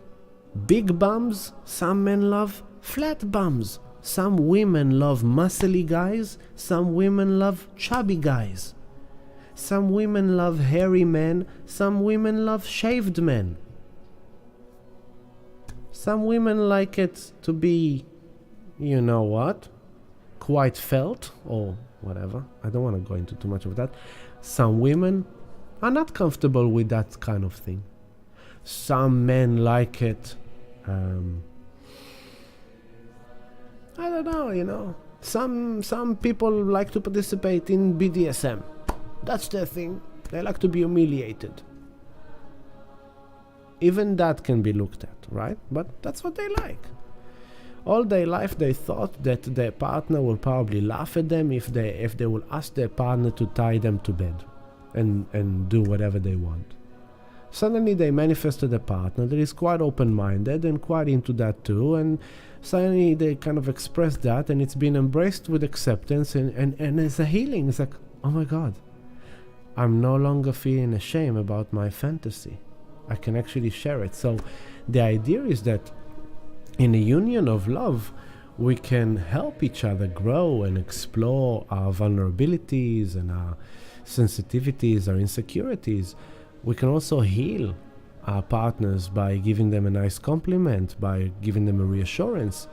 big bums, some men love flat bums. Some women love muscly guys, some women love chubby guys. Some women love hairy men, some women love shaved men. Some women like it to be, you know what, quite felt or whatever. I don't want to go into too much of that. Some women are not comfortable with that kind of thing. Some men like it, I don't know, you know. Some people like to participate in BDSM. That's their thing. They like to be humiliated. Even that can be looked at, right? But that's what they like. All their life they thought that their partner will probably laugh at them if they will ask their partner to tie them to bed and do whatever they want. Suddenly they manifested a partner that is quite open-minded and quite into that too, and suddenly they kind of express that, and it's been embraced with acceptance, and it's a healing. It's like, oh my God, I'm no longer feeling ashamed about my fantasy. I can actually share it. So the idea is that in a union of love, we can help each other grow and explore our vulnerabilities and our sensitivities, our insecurities. We can also heal our partners by giving them a nice compliment, by giving them a reassurance.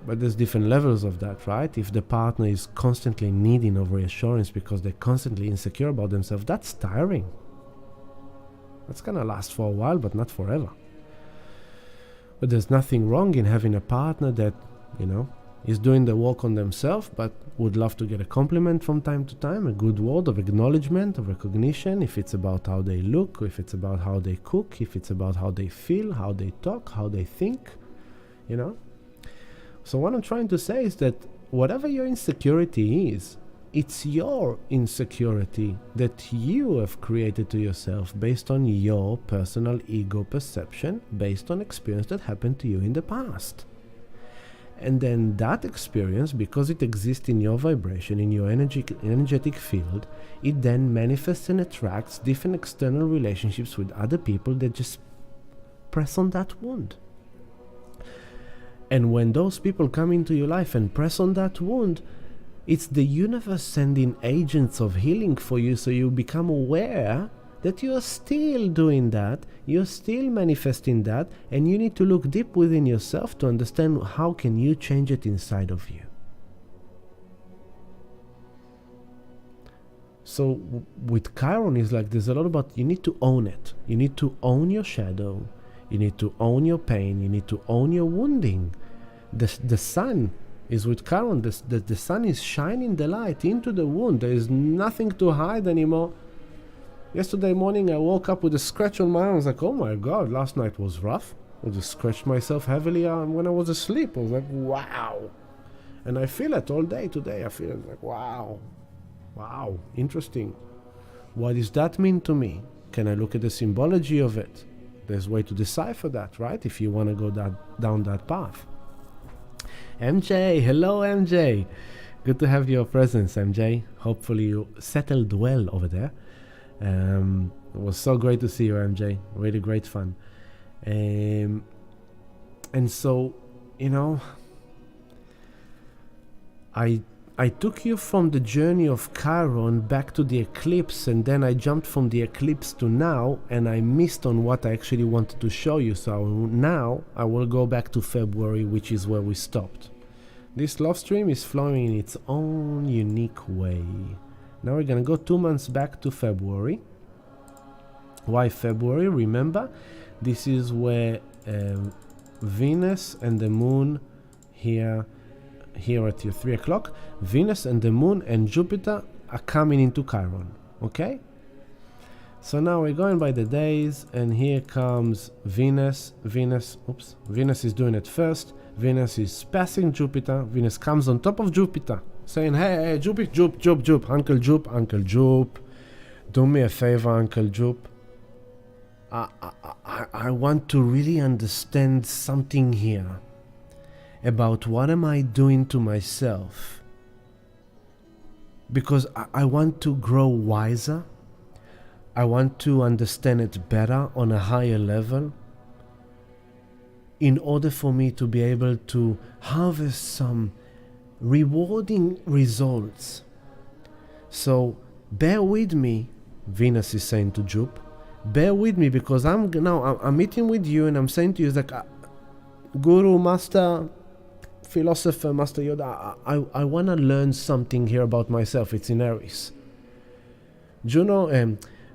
But there's different levels of that, right? If the partner is constantly needing of reassurance because they're constantly insecure about themselves, that's tiring. That's gonna last for a while, but not forever. But there's nothing wrong in having a partner that, you know, is doing the work on themselves, but would love to get a compliment from time to time, a good word of acknowledgement, of recognition, if it's about how they look, if it's about how they cook, if it's about how they feel, how they talk, how they think, you know. So what I'm trying to say is that whatever your insecurity is, it's your insecurity that you have created to yourself based on your personal ego perception, based on experience that happened to you in the past. And then that experience, because it exists in your vibration, in your energetic field, it then manifests and attracts different external relationships with other people that just press on that wound. And when those people come into your life and press on that wound, it's the universe sending agents of healing for you, so you become aware that you are still doing that, you're still manifesting that, and you need to look deep within yourself to understand how can you change it inside of you. So with Chiron, it's like there's a lot about you need to own it. You need to own your shadow. You need to own your pain. You need to own your wounding. The sun is with Chiron. The sun is shining the light into the wound. There is nothing to hide anymore. Yesterday morning I woke up with a scratch on my arm. I was like, oh my God, last night was rough. I just scratched myself heavily when I was asleep. I was like, wow. And I feel it all day today. I feel like, wow, interesting. What does that mean to me? Can I look at the symbology of it? There's a way to decipher that, right? If you want to go down that path. MJ, hello MJ. Good to have your presence, MJ. Hopefully you settled well over there. It was so great to see you, MJ. Really great fun. And so, you know, I took you from the journey of Chiron back to the eclipse, and then I jumped from the eclipse to now, and I missed on what I actually wanted to show you. So now I will go back to February, which is where we stopped. This love stream is flowing in its own unique way. Now we're gonna go 2 months back to February. Why February? Remember, this is where Venus and the moon here at your 3 o'clock, Venus and the moon and Jupiter are coming into Chiron. Okay? So now we're going by the days, and here comes Venus. Venus is doing it first. Venus is passing Jupiter. Venus comes on top of Jupiter, saying, hey, Jup, Uncle Jup, do me a favor, Uncle Jup. I want to really understand something here about what am I doing to myself, because I want to grow wiser. I want to understand it better on a higher level in order for me to be able to harvest some rewarding results. So bear with me, Venus is saying to Jup. Bear with me, because I'm meeting with you, and I'm saying to you, it's like, Guru, Master, Philosopher, Master Yoda, I want to learn something here about myself. It's in Aries.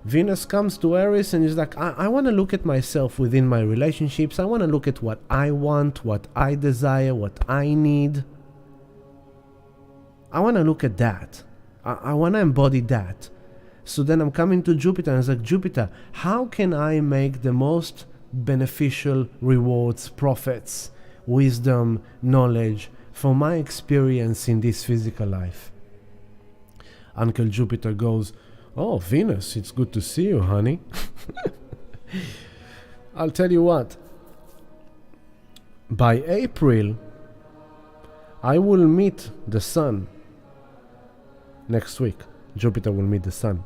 Venus comes to Aries and is like, I want to look at myself within my relationships. I want to look at what I want, what I desire, what I need. I want to look at that. I want to embody that. So then I'm coming to Jupiter, and it's like, Jupiter, how can I make the most beneficial rewards, profits, wisdom, knowledge from my experience in this physical life? Uncle Jupiter goes, oh, Venus, it's good to see you, honey. I'll tell you what. By April, I will meet the sun. Next week, Jupiter will meet the sun.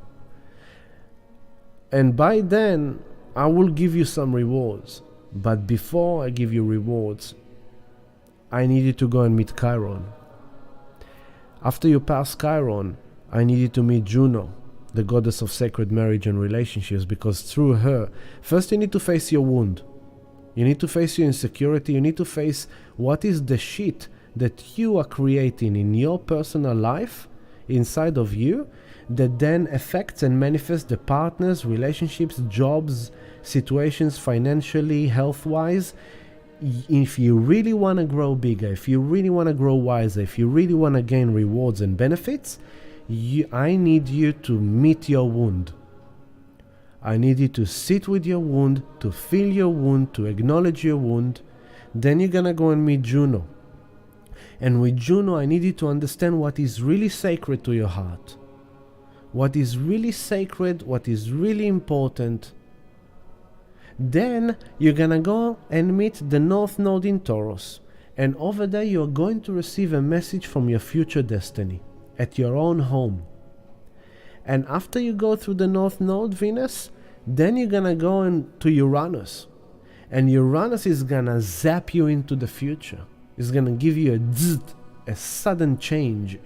And by then, I will give you some rewards. But before I give you rewards, I need you to go and meet Chiron. After you pass Chiron, I need you to meet Juno, the goddess of sacred marriage and relationships, because through her, first you need to face your wound. You need to face your insecurity. You need to face what is the shit that you are creating in your personal life, inside of you, that then affects and manifests the partners, relationships, jobs, situations, financially, health-wise. If you really want to grow bigger, if you really want to grow wiser, if you really want to gain rewards and benefits, I need you to meet your wound. I need you to sit with your wound, to feel your wound, to acknowledge your wound. Then you're gonna go and meet Juno. And with Juno, I need you to understand what is really sacred to your heart. What is really sacred, what is really important. Then you're gonna go and meet the North Node in Taurus. And over there, you're going to receive a message from your future destiny at your own home. And after you go through the North Node, Venus, then you're gonna go to Uranus. And Uranus is gonna zap you into the future. It's gonna give you a sudden change,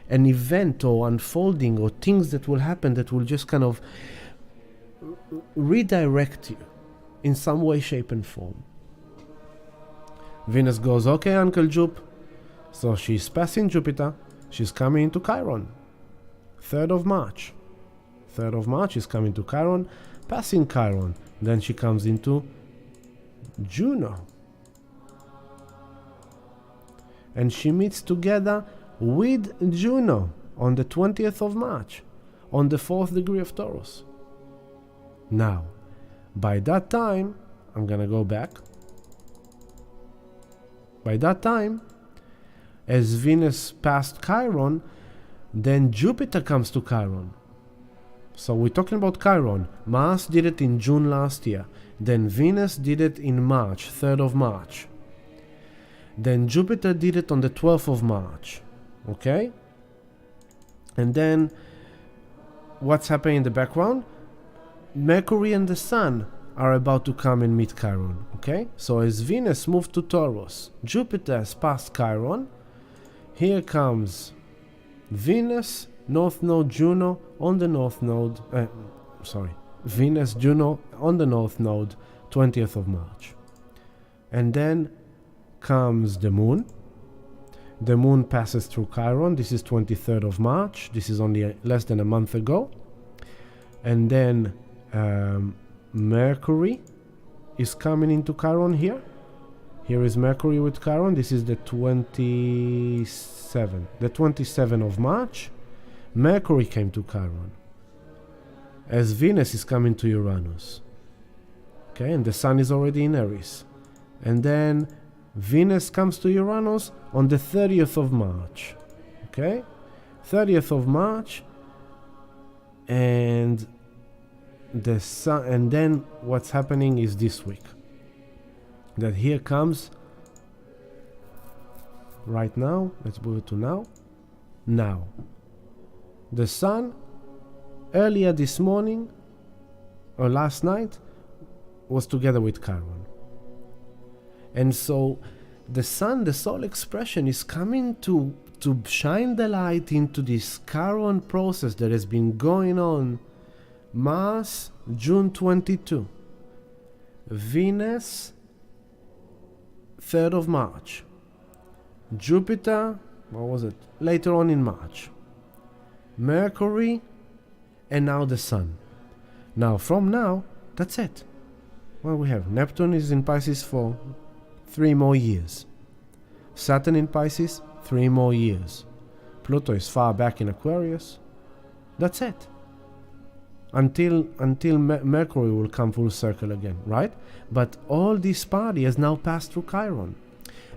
an event or unfolding or things that will happen that will just kind of redirect you in some way, shape and form. Venus goes, okay, Uncle Jup. So she's passing Jupiter. She's coming into Chiron. 3rd of March. 3rd of March is coming to Chiron, passing Chiron. Then she comes into Juno. And she meets together with Juno on the 20th of March, on the 4th degree of Taurus. Now, by that time, I'm gonna go back. By that time, as Venus passed Chiron, then Jupiter comes to Chiron. So we're talking about Chiron. Mars did it in June last year. Then Venus did it in March, 3rd of March. Then Jupiter did it on the 12th of March. Okay? And then what's happening in the background? Mercury and the Sun are about to come and meet Chiron. Okay? So as Venus moved to Taurus, Jupiter has passed Chiron. Here comes Venus, North Node, Juno on the North Node. Venus, Juno on the North Node, 20th of March. And then comes the Moon. The Moon passes through Chiron. This is 23rd of March. This is only less than a month ago. And then Mercury is coming into Chiron here. Here is Mercury with Chiron. This is the 27th of March. Mercury came to Chiron. As Venus is coming to Uranus. Okay, and the Sun is already in Aries. And then Venus comes to Uranus on the 30th of March. Okay? 30th of March. And the Sun, and then what's happening is this week. That here comes right now. Let's move it to now. Now. The Sun earlier this morning or last night was together with Chiron. And so the Sun, the soul expression, is coming to shine the light into this Chiron process that has been going on. Mars, June 22. Venus, 3rd of March. Jupiter, what was it? Later on in March. Mercury, and now the Sun. Now, from now, that's it. Well, we have Neptune is in Pisces for 3 more years. Saturn in Pisces, 3 more years. Pluto is far back in Aquarius. That's it. Until Mercury will come full circle again, right? But all this party has now passed through Chiron.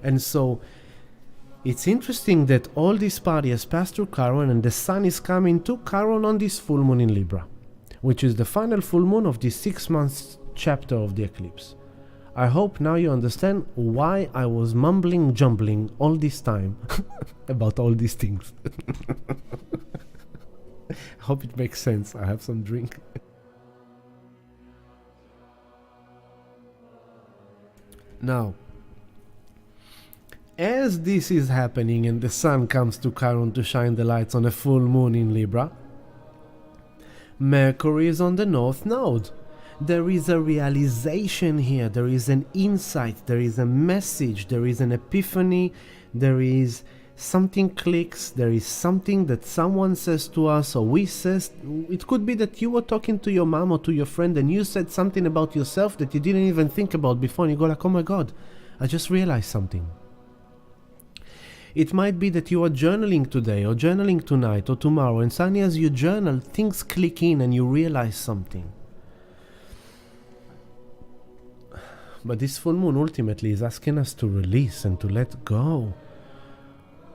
And so it's interesting that all this party has passed through Chiron, and the Sun is coming to Chiron on this full moon in Libra, which is the final full moon of this 6 months chapter of the eclipse. I hope now you understand why I was jumbling all this time about all these things. I hope it makes sense. I have some drink. Now, as this is happening and the Sun comes to Chiron to shine the lights on a full moon in Libra, Mercury is on the North Node. There is a realization here, there is an insight, there is a message, there is an epiphany, there is something clicks, there is something that someone says to us or we says. It could be that you were talking to your mom or to your friend and you said something about yourself that you didn't even think about before, and you go like, oh my God, I just realized something. It might be that you are journaling today or journaling tonight or tomorrow, and suddenly as you journal, things click in and you realize something. But this full moon ultimately is asking us to release and to let go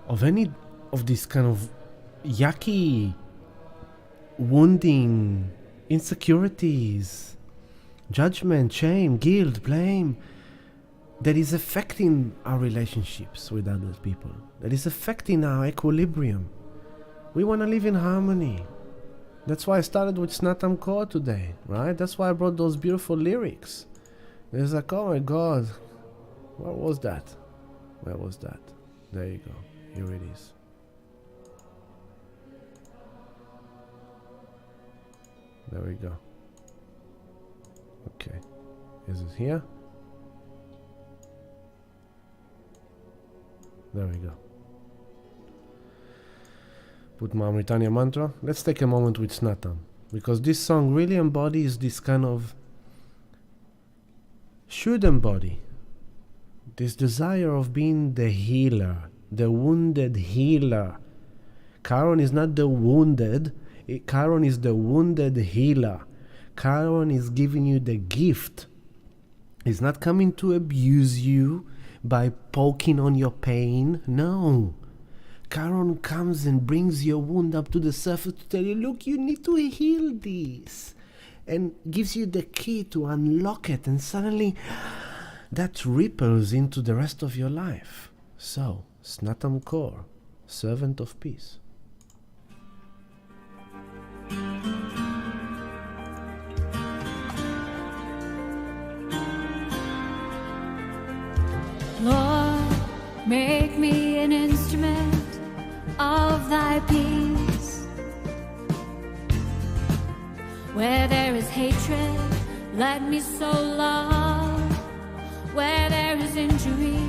of any of this kind of yucky, wounding, insecurities, judgment, shame, guilt, blame that is affecting our relationships with other people, that is affecting our equilibrium. We want to live in harmony. That's why I started with Snatam Core today, right? That's why I brought those beautiful lyrics. It's like, oh my God, where was that? Where was that? There you go. Here it is. There we go. Okay. Is it here? There we go. Put my Amritanya mantra. Let's take a moment with Snatam, because this song really embodies this kind of, should embody this desire of being the healer, the wounded healer. Chiron is not the wounded, Chiron is the wounded healer. Chiron is giving you the gift. He's not coming to abuse you by poking on your pain. No. Chiron comes and brings your wound up to the surface to tell you, look, you need to heal this. And gives you the key to unlock it. And suddenly that ripples into the rest of your life. So, Snatam Kor, servant of peace. Lord, make me an instrument of thy peace. Where there is hatred, let me sow love. Where there is injury,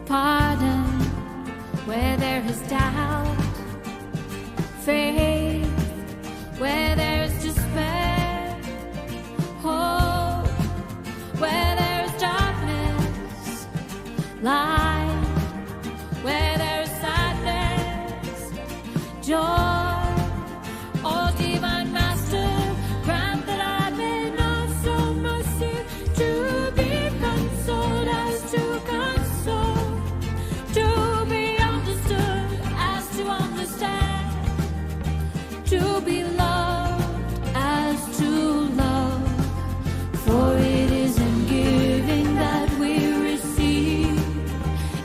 pardon. Where there is doubt, faith. Where there is despair, hope. Where there is darkness, light. Where there is sadness, joy. Oh, divine master, grant that I may not so mercy to be consoled as to console, to be understood as to understand, to be loved as to love. For it is in giving that we receive,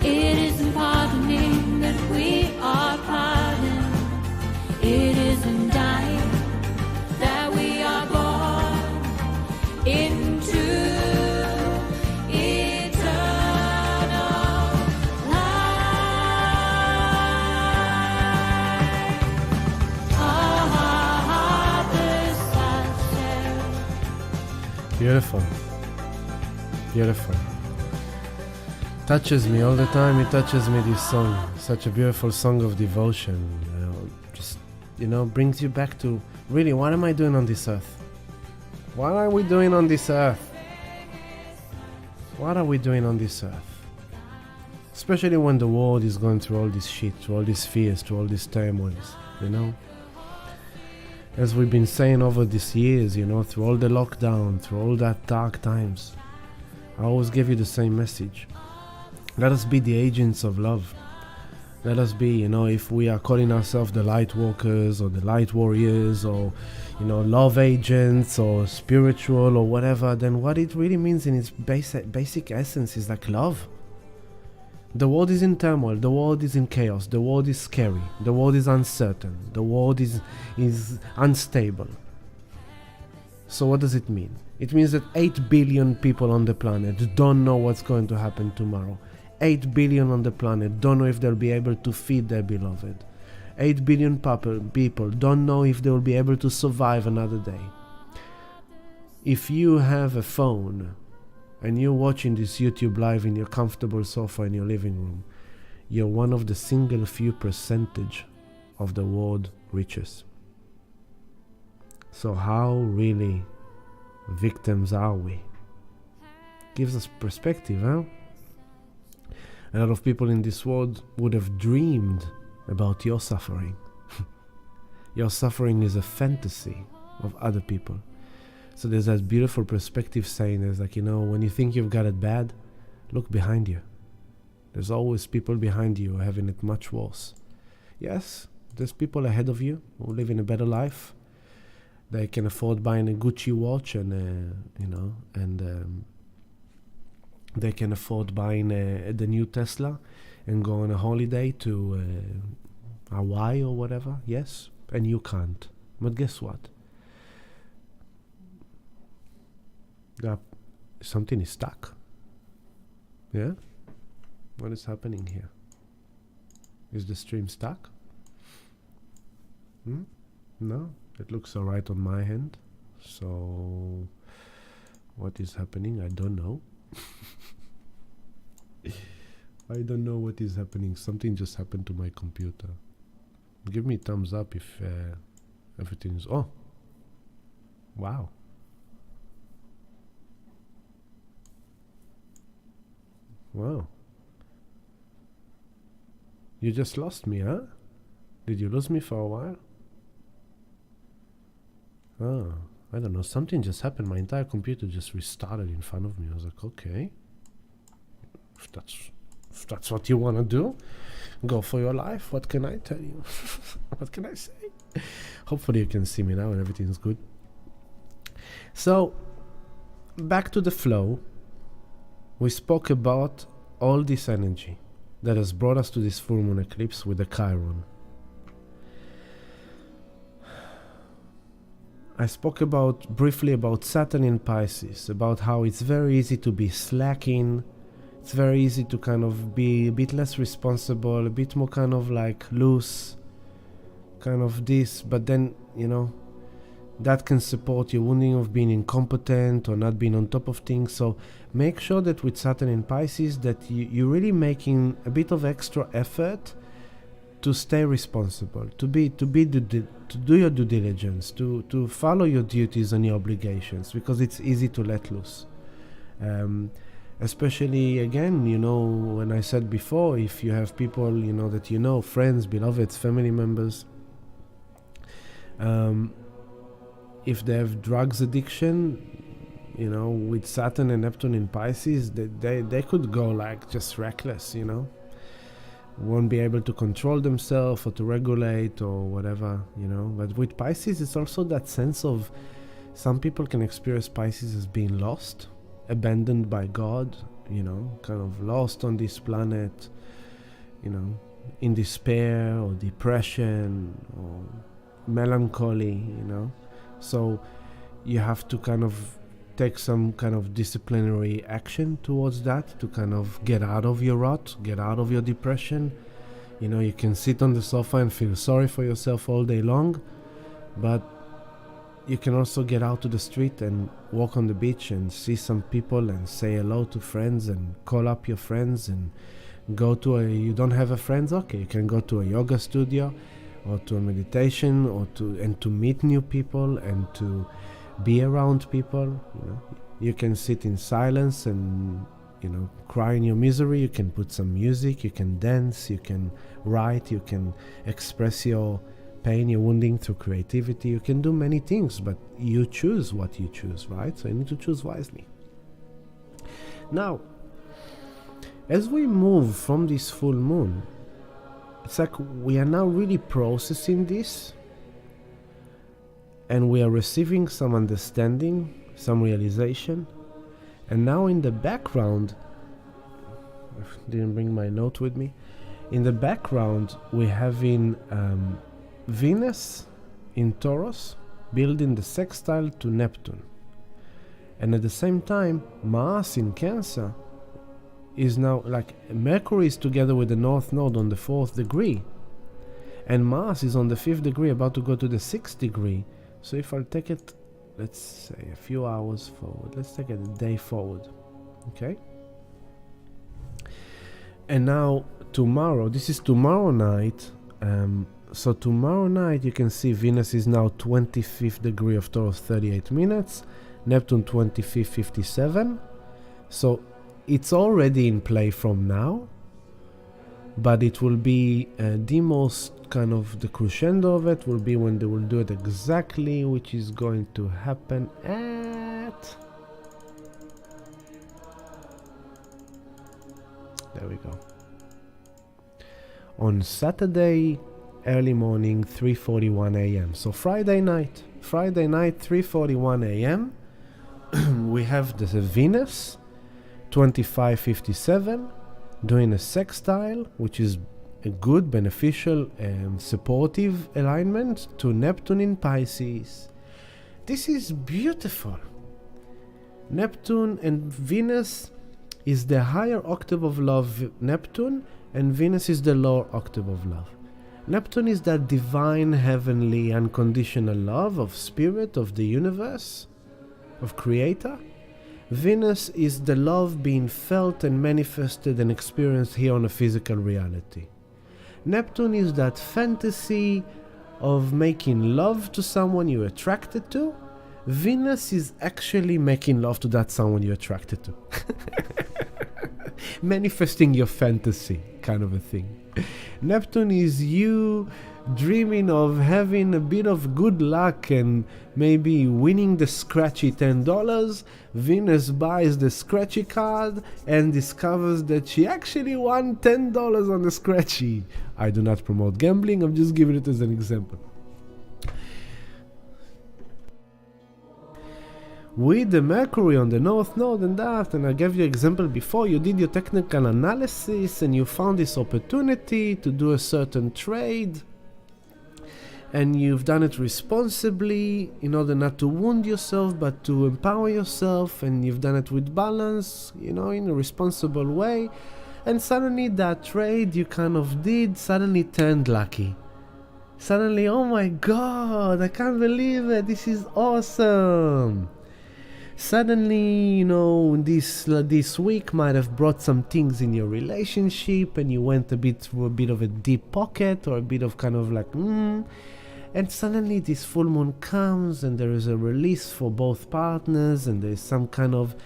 it is in pardoning that we are pardoned, it is in dying that we are born into eternal life. This Beautiful. Beautiful. Touches me all the time. It touches me, this song. Such a beautiful song of devotion. Just, brings you back to, really, what am I doing on this earth? What are we doing on this earth? What are we doing on this earth? Especially when the world is going through all this shit, through all these fears, through all these turmoils, As we've been saying over these years, through all the lockdown, through all that dark times, I always give you the same message. Let us be the agents of love. Let us be, if we are calling ourselves the light walkers or the light warriors or, love agents or spiritual or whatever, then what it really means in its basic essence is like love. The world is in turmoil, the world is in chaos, the world is scary, the world is uncertain, the world is unstable. So what does it mean? It means that 8 billion people on the planet don't know what's going to happen tomorrow. 8 billion on the planet don't know if they'll be able to feed their beloved. 8 billion people don't know if they'll be able to survive another day. If you have a phone and you're watching this YouTube live in your comfortable sofa in your living room, you're one of the single few percentage of the world riches. So how really victims are we? Gives us perspective, huh? A lot of people in this world would have dreamed about your suffering. Your suffering is a fantasy of other people. So there's that beautiful perspective saying, there's like, when you think you've got it bad, look behind you. There's always people behind you having it much worse. Yes, there's people ahead of you who live in a better life. They can afford buying a Gucci watch and, they can afford buying the new Tesla and go on a holiday to Hawaii or whatever. Yes, and you can't. But guess what? Something is stuck. Yeah? What is happening here? Is the stream stuck? No, it looks alright on my end. So, what is happening? I don't know. I don't know what is happening. Something just happened to my computer. Give me a thumbs up if everything is... Oh! Wow. Wow. You just lost me, huh? Did you lose me for a while? Oh, I don't know. Something just happened. My entire computer just restarted in front of me. I was like, okay. If If that's what you want to do, go for your life. What can I tell you? What can I say? Hopefully you can see me now and everything's good. So, back to the flow. We spoke about all this energy that has brought us to this full moon eclipse with the Chiron. I spoke briefly about Saturn in Pisces, about how it's very easy to be slacking. It's very easy to kind of be a bit less responsible, a bit more kind of like loose, kind of this, but then, that can support your wounding of being incompetent or not being on top of things. So make sure that with Saturn in Pisces that you're really making a bit of extra effort to stay responsible, to do your due diligence, to follow your duties and your obligations, because it's easy to let loose. Especially, again, when I said before, if you have people, that friends, beloveds, family members, if they have drugs addiction, with Saturn and Neptune in Pisces, they could go like just reckless, won't be able to control themselves or to regulate or whatever, But with Pisces, it's also that sense of some people can experience Pisces as being lost, abandoned by God, kind of lost on this planet, in despair or depression or melancholy, So you have to kind of take some kind of disciplinary action towards that to kind of get out of your rut, get out of your depression. You can sit on the sofa and feel sorry for yourself all day long, but you can also get out to the street and walk on the beach and see some people and say hello to friends and call up your friends and go to you don't have a friends? Okay, you can go to a yoga studio or to a meditation or to meet new people and to be around people. You can sit in silence and cry in your misery. You can put some music, you can dance, you can write, you can express your pain, your wounding through creativity. You can do many things, but you choose what you choose, right? So you need to choose wisely. Now, as we move from this full moon, it's like we are now really processing this, and we are receiving some understanding, some realization. And now in the background, I didn't bring my note with me. In the background, we're having Venus in Taurus building the sextile to Neptune. And at the same time, Mars in Cancer is now, like, Mercury is together with the North Node on the 4th degree. And Mars is on the 5th degree, about to go to the 6th degree. So if I'll take it, let's say a few hours forward, let's take it a day forward, okay? And now tomorrow, this is tomorrow night, so tomorrow night you can see Venus is now 25th degree of Taurus, 38 minutes, Neptune 25th, 57, so it's already in play from now, but it will be the most kind of the crescendo of it will be when they will do it exactly, which is going to happen at, there we go, on Saturday early morning, 3:41 a.m. So Friday night 3:41 a.m. we have the Venus 25:57 doing a sextile, which is a good, beneficial and supportive alignment to Neptune in Pisces. This is beautiful. Neptune and Venus is the higher octave of love, Neptune, and Venus is the lower octave of love. Neptune is that divine, heavenly, unconditional love of spirit, of the universe, of creator. Venus is the love being felt and manifested and experienced here on a physical reality. Neptune is that fantasy of making love to someone you're attracted to. Venus is actually making love to that someone you're attracted to. Manifesting your fantasy, kind of a thing. Neptune is you dreaming of having a bit of good luck and maybe winning the scratchy $10. Venus buys the scratchy card and discovers that she actually won $10 on the scratchy. I do not promote gambling, I'm just giving it as an example. With the Mercury on the North Node and that, and I gave you an example before, you did your technical analysis and you found this opportunity to do a certain trade, and you've done it responsibly in order not to wound yourself but to empower yourself, and you've done it with balance, in a responsible way, and suddenly that trade you kind of did suddenly turned lucky. Suddenly, oh my god, I can't believe it, this is awesome. Suddenly, this week might have brought some things in your relationship, and you went through a bit of a deep pocket, or a bit of kind of like, and suddenly this full moon comes, and there is a release for both partners, and there's some kind of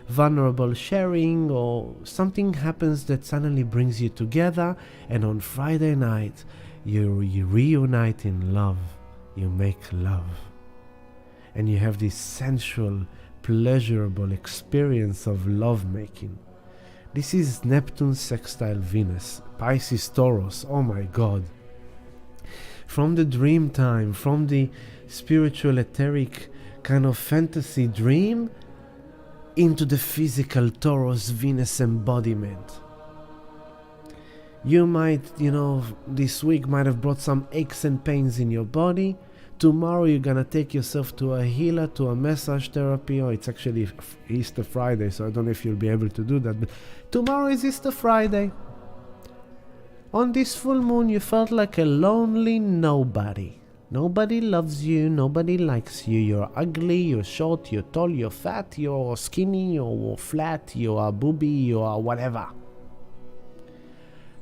vulnerable sharing, or something happens that suddenly brings you together, and on Friday night, you reunite in love, you make love, and you have this sensual, pleasurable experience of lovemaking. This is Neptune sextile Venus, Pisces Taurus, oh my god. From the dream time, from the spiritual etheric kind of fantasy dream into the physical Taurus Venus embodiment. You might, this week might have brought some aches and pains in your body. Tomorrow you're gonna take yourself to a healer, to a massage therapy, or it's actually Easter Friday, so I don't know if you'll be able to do that, but tomorrow is Easter Friday. On this full moon you felt like a lonely nobody. Nobody loves you, nobody likes you, you're ugly, you're short, you're tall, you're fat, you're skinny, you're flat, you're booby, you're whatever.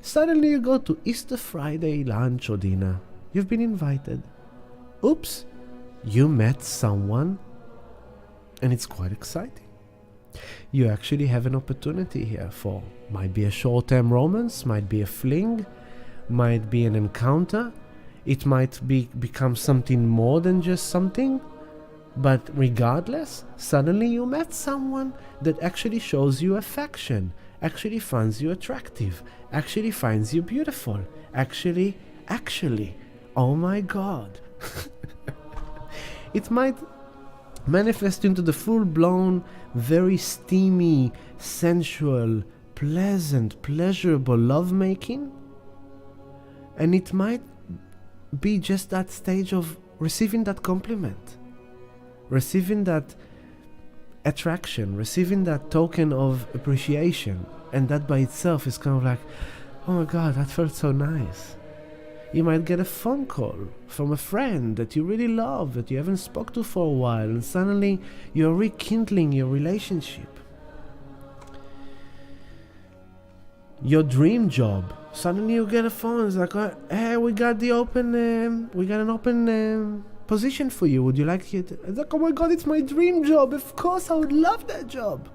Suddenly you go to Easter Friday lunch or dinner. You've been invited. Oops, you met someone, and it's quite exciting. You actually have an opportunity here for, might be a short-term romance, might be a fling, might be an encounter, it might become something more than just something, but regardless, suddenly you met someone that actually shows you affection, actually finds you attractive, actually finds you beautiful, actually, oh my god. It might manifest into the full-blown, very steamy, sensual, pleasant, pleasurable lovemaking, and it might be just that stage of receiving that compliment, receiving that attraction, receiving that token of appreciation, and that by itself is kind of like, oh my god, that felt so nice. You might get a phone call from a friend that you really love, that you haven't spoke to for a while, and suddenly you're rekindling your relationship. Your dream job, suddenly you get a phone, it's like, hey, we got an open position for you, would you like it? It's like, oh my god, it's my dream job, of course I would love that job.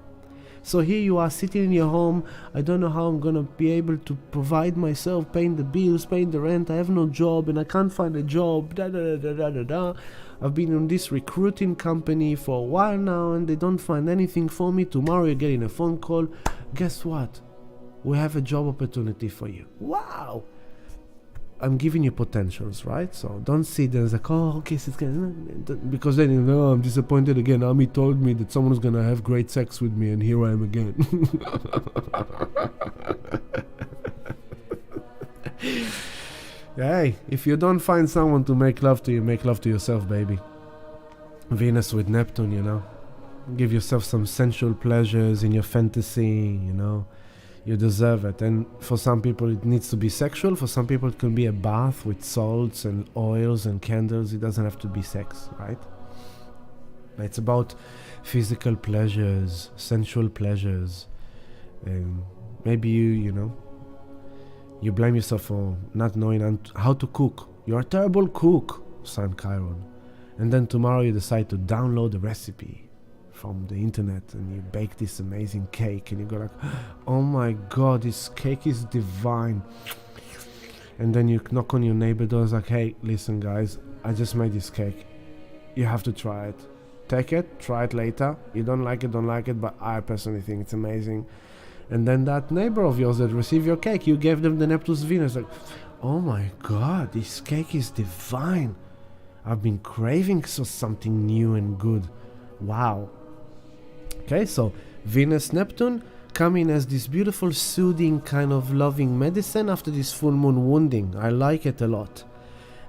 So here you are sitting in your home, I don't know how I'm gonna be able to provide myself, paying the bills, paying the rent, I have no job and I can't find a job, I've been in this recruiting company for a while now and they don't find anything for me. Tomorrow you're getting a phone call, guess what? We have a job opportunity for you. Wow! I'm giving you potentials, right? So don't see there's like, oh, okay, so it's gonna, because then you know, I'm disappointed again. Ami told me that someone's gonna have great sex with me, and here I am again. Hey, if you don't find someone to make love to you, make love to yourself, baby. Venus with Neptune, you know. Give yourself some sensual pleasures in your fantasy, you know. You deserve it. And for some people it needs to be sexual, for some people it can be a bath with salts and oils and candles. It doesn't have to be sex, right? It's about physical pleasures, sensual pleasures. And maybe you blame yourself for not knowing how to cook. You're a terrible cook, Sun Chiron. And then tomorrow you decide to download the recipe from the internet and you bake this amazing cake and you go like, oh my god, this cake is divine. and then you knock on your neighbor doors like, hey, listen guys, I just made this cake. You have to try it. Take it, try it later. You don't like it, but I personally think it's amazing. And then that neighbor of yours that received your cake, you gave them the Neptunus Venus, like, oh my god, this cake is divine. I've been craving for something new and good. Wow. Okay, so Venus, Neptune come in as this beautiful, soothing, kind of loving medicine after this full moon wounding. I like it a lot.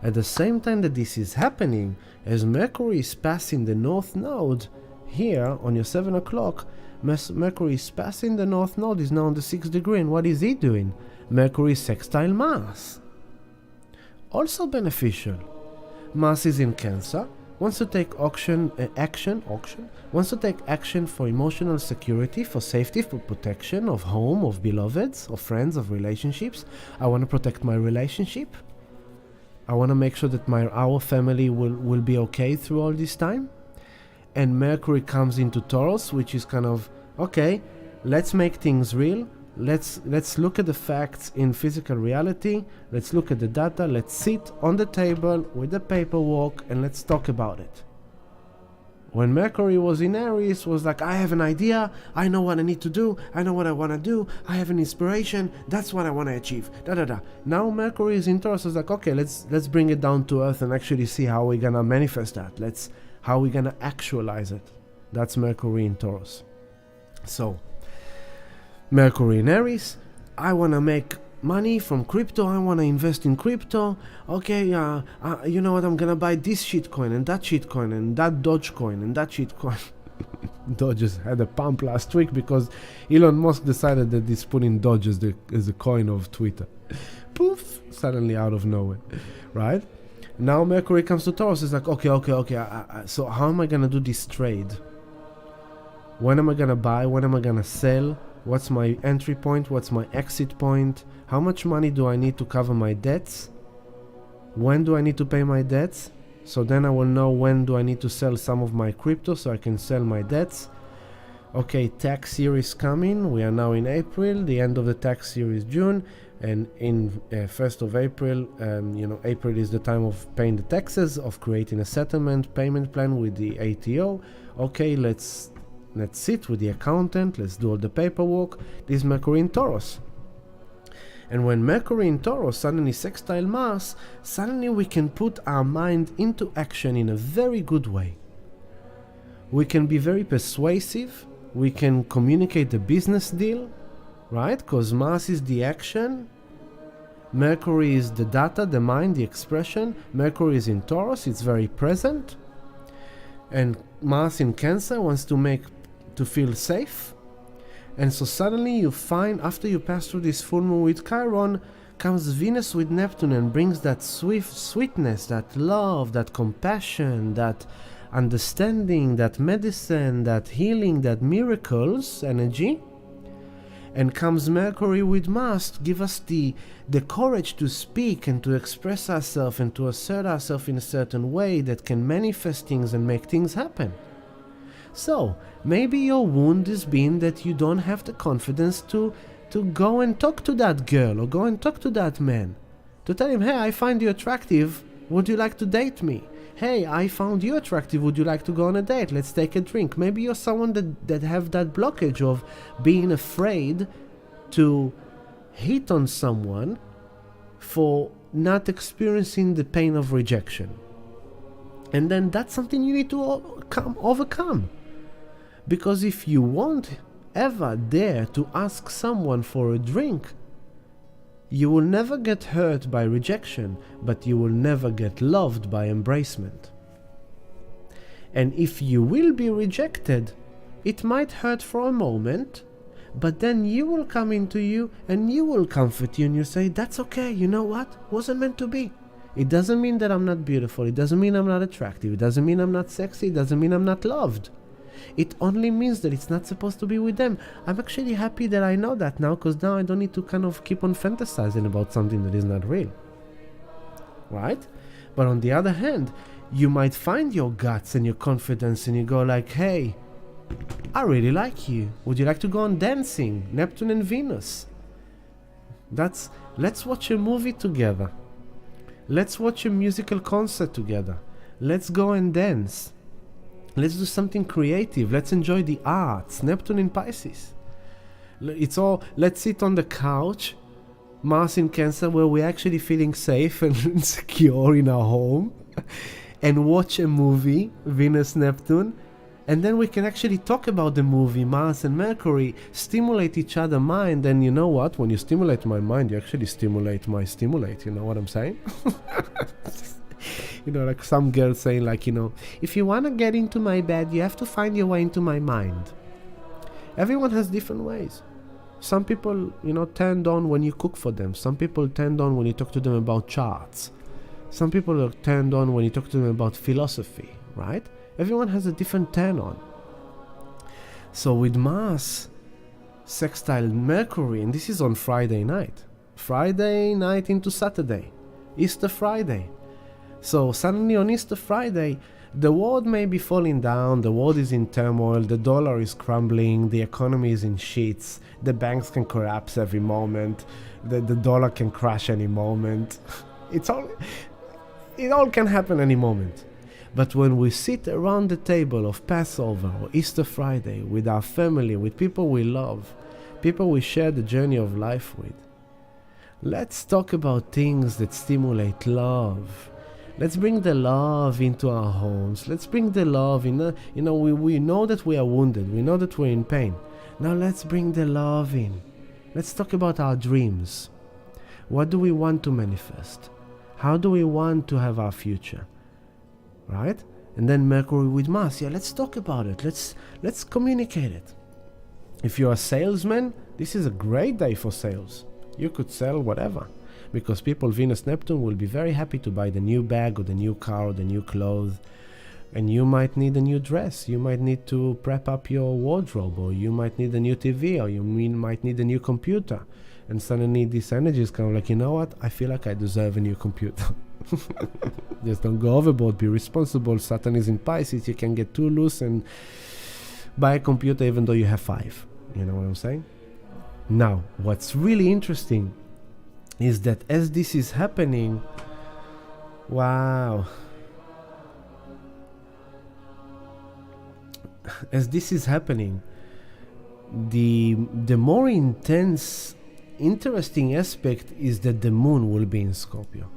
At the same time that this is happening, as Mercury is passing the North Node, here on your 7 o'clock, Mercury is passing the North Node, is now on the 6th degree, and what is he doing? Mercury is sextile Mars. Also beneficial. Mars is in Cancer, wants to take action, wants to take action for emotional security, for safety, for protection of home, of beloveds, of friends, of relationships. I want to protect my relationship. I want to make sure that our family will be okay through all this time. And Mercury comes into Taurus, which is kind of, okay, let's make things real. Let's look at the facts in physical reality. Let's look at the data. Let's sit on the table with the paperwork and let's talk about it. When Mercury was in Aries, was like, I have an idea, I know what I need to do, I know what I want to do, I have an inspiration, that's what I want to achieve, Now Mercury is in Taurus, is like, okay, let's bring it down to earth and actually see how we're gonna manifest that. How we're gonna actualize it. That's Mercury in Taurus. So, Mercury in Aries, I want to make money from crypto, I want to invest in crypto. Okay, you know what, I'm gonna buy this shitcoin and that shitcoin and that Dogecoin and that shitcoin. Doge just had a pump last week because Elon Musk decided that he's putting Doge as the coin of Twitter. Poof, suddenly out of nowhere, right? Now Mercury comes to Taurus, it's like, okay, so how am I gonna do this trade? When am I gonna buy? When am I gonna sell? What's my entry point? What's my exit point? How much money do I need to cover my debts? When do I need to pay my debts? So then I will know when do I need to sell some of my crypto so I can sell my debts. Okay, tax year is coming. We are now in April. The end of the tax year is June. And in 1st of April, April is the time of paying the taxes, of creating a settlement payment plan with the ATO. Okay, let's sit with the accountant, let's do all the paperwork. This is Mercury in Taurus. And when Mercury in Taurus suddenly sextile Mars, suddenly we can put our mind into action in a very good way. We can be very persuasive, we can communicate a business deal, right? Because Mars is the action, Mercury is the data, the mind, the expression. Mercury is in Taurus, it's very present. And Mars in Cancer wants to feel safe. And so suddenly you find, after you pass through this full moon with Chiron, comes Venus with Neptune and brings that sweetness, that love, that compassion, that understanding, that medicine, that healing, that miracles energy. And comes Mercury with Mars to give us the courage to speak and to express ourselves and to assert ourselves in a certain way that can manifest things and make things happen. So, maybe your wound has been that you don't have the confidence to go and talk to that girl or go and talk to that man. To tell him, hey, I find you attractive, would you like to date me? Hey, I found you attractive, would you like to go on a date? Let's take a drink. Maybe you're someone that have that blockage of being afraid to hit on someone for not experiencing the pain of rejection. And then that's something you need to overcome. Because if you won't ever dare to ask someone for a drink, you will never get hurt by rejection, but you will never get loved by embracement. And if you will be rejected, it might hurt for a moment, but then you will come into you and you will comfort you and you say, that's okay, you know what? Wasn't meant to be. It doesn't mean that I'm not beautiful. It doesn't mean I'm not attractive. It doesn't mean I'm not sexy. It doesn't mean I'm not loved. It only means that it's not supposed to be with them. I'm actually happy that I know that now, because now I don't need to kind of keep on fantasizing about something that is not real. Right? But on the other hand, you might find your guts and your confidence and you go like, hey, I really like you. Would you like to go on dancing? Neptune and Venus. Let's watch a movie together. Let's watch a musical concert together. Let's go and dance. Let's do something creative. Let's enjoy the arts. Neptune in Pisces. Let's sit on the couch, Mars in Cancer, where we're actually feeling safe and secure in our home, and watch a movie, Venus, Neptune, and then we can actually talk about the movie, Mars and Mercury, stimulate each other's mind, and you know what? When you stimulate my mind, you actually stimulate my stimulate, you know what I'm saying? You know, like some girls saying, like, you know, if you want to get into my bed, you have to find your way into my mind. Everyone has different ways. Some people, you know, turned on when you cook for them. Some people turned on when you talk to them about charts. Some people are turned on when you talk to them about philosophy, right? Everyone has a different turn on. So with Mars sextile Mercury, and this is on Friday night into Saturday, Easter Friday. So suddenly on Easter Friday, the world may be falling down, the world is in turmoil, the dollar is crumbling, the economy is in sheets, the banks can collapse every moment, the dollar can crash any moment. It all can happen any moment. But when we sit around the table of Passover or Easter Friday with our family, with people we love, people we share the journey of life with, let's talk about things that stimulate love. Let's bring the love into our homes. Let's bring the love in. We know that we are wounded. We know that we're in pain. Now let's bring the love in. Let's talk about our dreams. What do we want to manifest? How do we want to have our future? Right? And then Mercury with Mars. Yeah, let's talk about it. Let's communicate it. If you're a salesman, this is a great day for sales. You could sell whatever. Because people, Venus, Neptune, will be very happy to buy the new bag or the new car or the new clothes. And you might need a new dress. You might need to prep up your wardrobe, or you might need a new TV, or you might need a new computer. And suddenly this energy is kind of like, you know what? I feel like I deserve a new computer. Just don't go overboard. Be responsible. Saturn is in Pisces. You can get too loose and buy a computer even though you have 5. You know what I'm saying? Now, what's really interesting is that as this is happening, as this is happening, the more intense, interesting aspect is that the moon will be in Scorpio.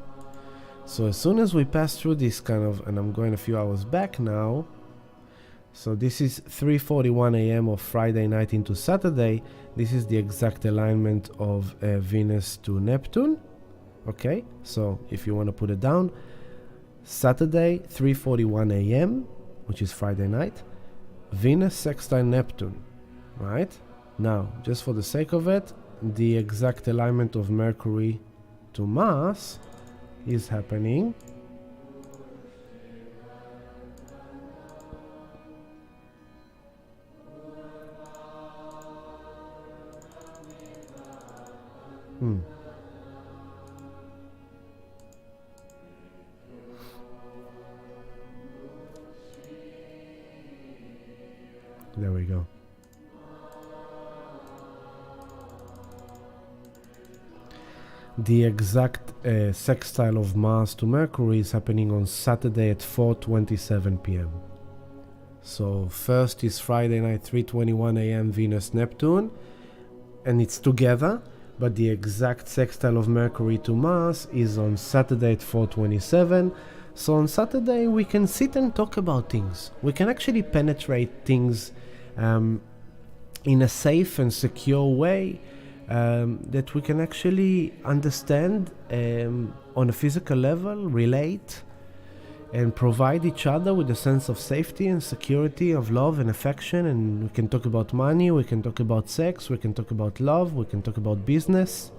So as soon as we pass through this kind of, and I'm going a few hours back now, so this is 3:41 a.m. of Friday night into Saturday. This is the exact alignment of Venus to Neptune. Okay, so if you want to put it down, Saturday 3:41 a.m., which is Friday night, Venus sextile Neptune. Right? Now, just for the sake of it, the exact alignment of Mercury to Mars is happening There we go. The exact sextile of Mars to Mercury is happening on Saturday at 4:27 p.m. So first is Friday night 3:21 a.m. Venus Neptune, and it's together, but the exact sextile of Mercury to Mars is on Saturday at 4:27. So on Saturday we can sit and talk about things. We can actually penetrate things in a safe and secure way, that we can actually understand on a physical level, relate, and provide each other with a sense of safety and security, of love and affection. And we can talk about money, we can talk about sex, we can talk about love, we can talk about business.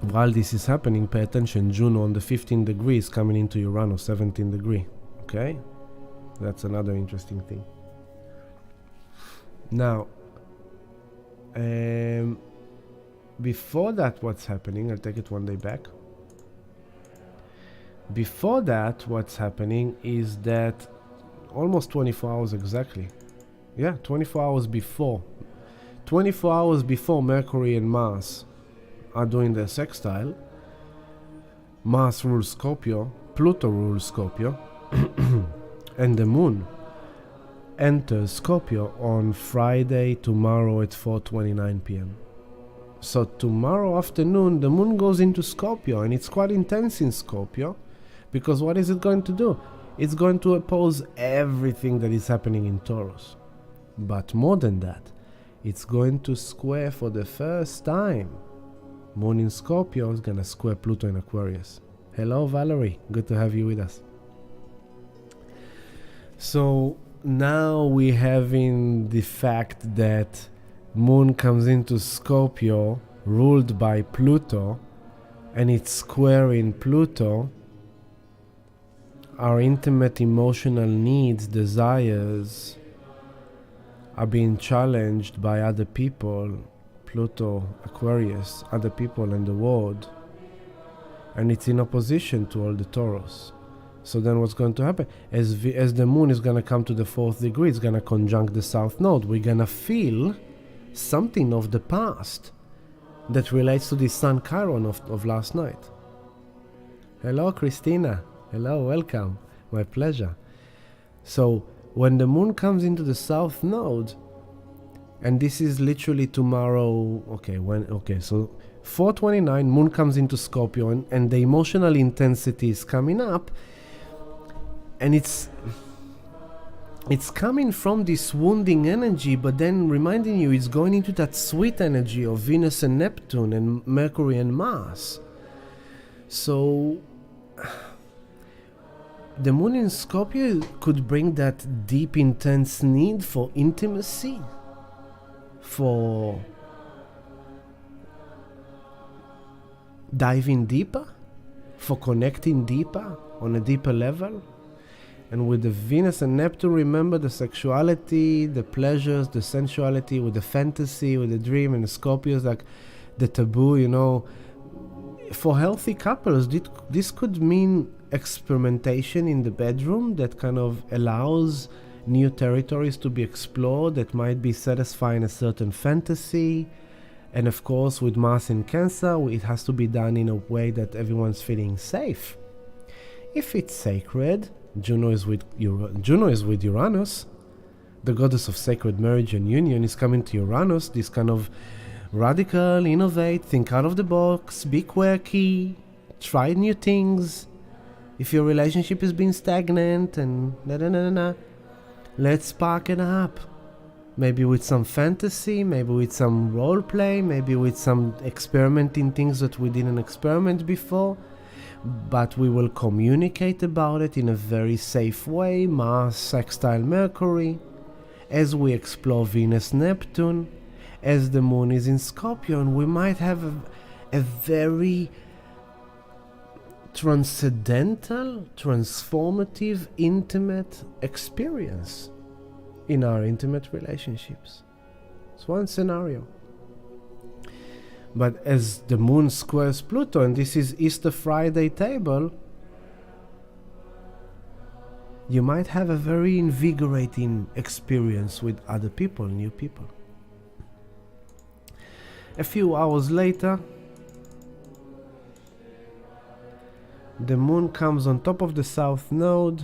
While this is happening, pay attention. Juno on the 15 degrees coming into Uranus 17 degree. Okay? That's another interesting thing. Now, before that, what's happening? I'll take it one day back. Before that, what's happening is that almost 24 hours exactly, Yeah, 24 hours before. 24 hours before Mercury and Mars are doing their sextile. Mars rules Scorpio, Pluto rules Scorpio, and the Moon enters Scorpio on Friday, tomorrow at 4:29 p.m. So tomorrow afternoon, the Moon goes into Scorpio, and it's quite intense in Scorpio, because what is it going to do? It's going to oppose everything that is happening in Taurus. But more than that, it's going to square for the first time. Moon in Scorpio is going to square Pluto in Aquarius. Hello, Valerie. Good to have you with us. So now we're having the fact that Moon comes into Scorpio, ruled by Pluto, and it's squaring Pluto. Our intimate emotional needs, desires are being challenged by other people, Pluto, Aquarius, other people in the world, and it's in opposition to all the Taurus. So then what's going to happen? As the Moon is going to come to the 4th degree, it's going to conjunct the South Node. We're going to feel something of the past that relates to the Sun Chiron of last night. Hello, Christina. Hello, welcome. My pleasure. So when the Moon comes into the South Node, and this is literally tomorrow, so 4:29, Moon comes into Scorpio, and the emotional intensity is coming up, and it's coming from this wounding energy, but then reminding you it's going into that sweet energy of Venus and Neptune and Mercury and Mars. So the Moon in Scorpio could bring that deep, intense need for intimacy, for diving deeper, for connecting deeper, on a deeper level. And with the Venus and Neptune, remember the sexuality, the pleasures, the sensuality, with the fantasy, with the dream, and the Scorpios, like the taboo, you know. For healthy couples, this could mean experimentation in the bedroom that kind of allows new territories to be explored that might be satisfying a certain fantasy. And of course, with Mars in Cancer, it has to be done in a way that everyone's feeling safe. If it's sacred, Juno is with Uranus. The goddess of sacred marriage and union is coming to Uranus. This kind of radical, innovate, think out of the box, be quirky, try new things. If your relationship has been stagnant and let's spark it up. Maybe with some fantasy, maybe with some role play, maybe with some experimenting things that we didn't experiment before. But we will communicate about it in a very safe way. Mars sextile Mercury, as we explore Venus Neptune, as the Moon is in Scorpio, and we might have a very transcendental, transformative, intimate experience in our intimate relationships. It's one scenario. But as the Moon squares Pluto, and this is Easter Friday table, you might have a very invigorating experience with other people, new people. A few hours later, the Moon comes on top of the South Node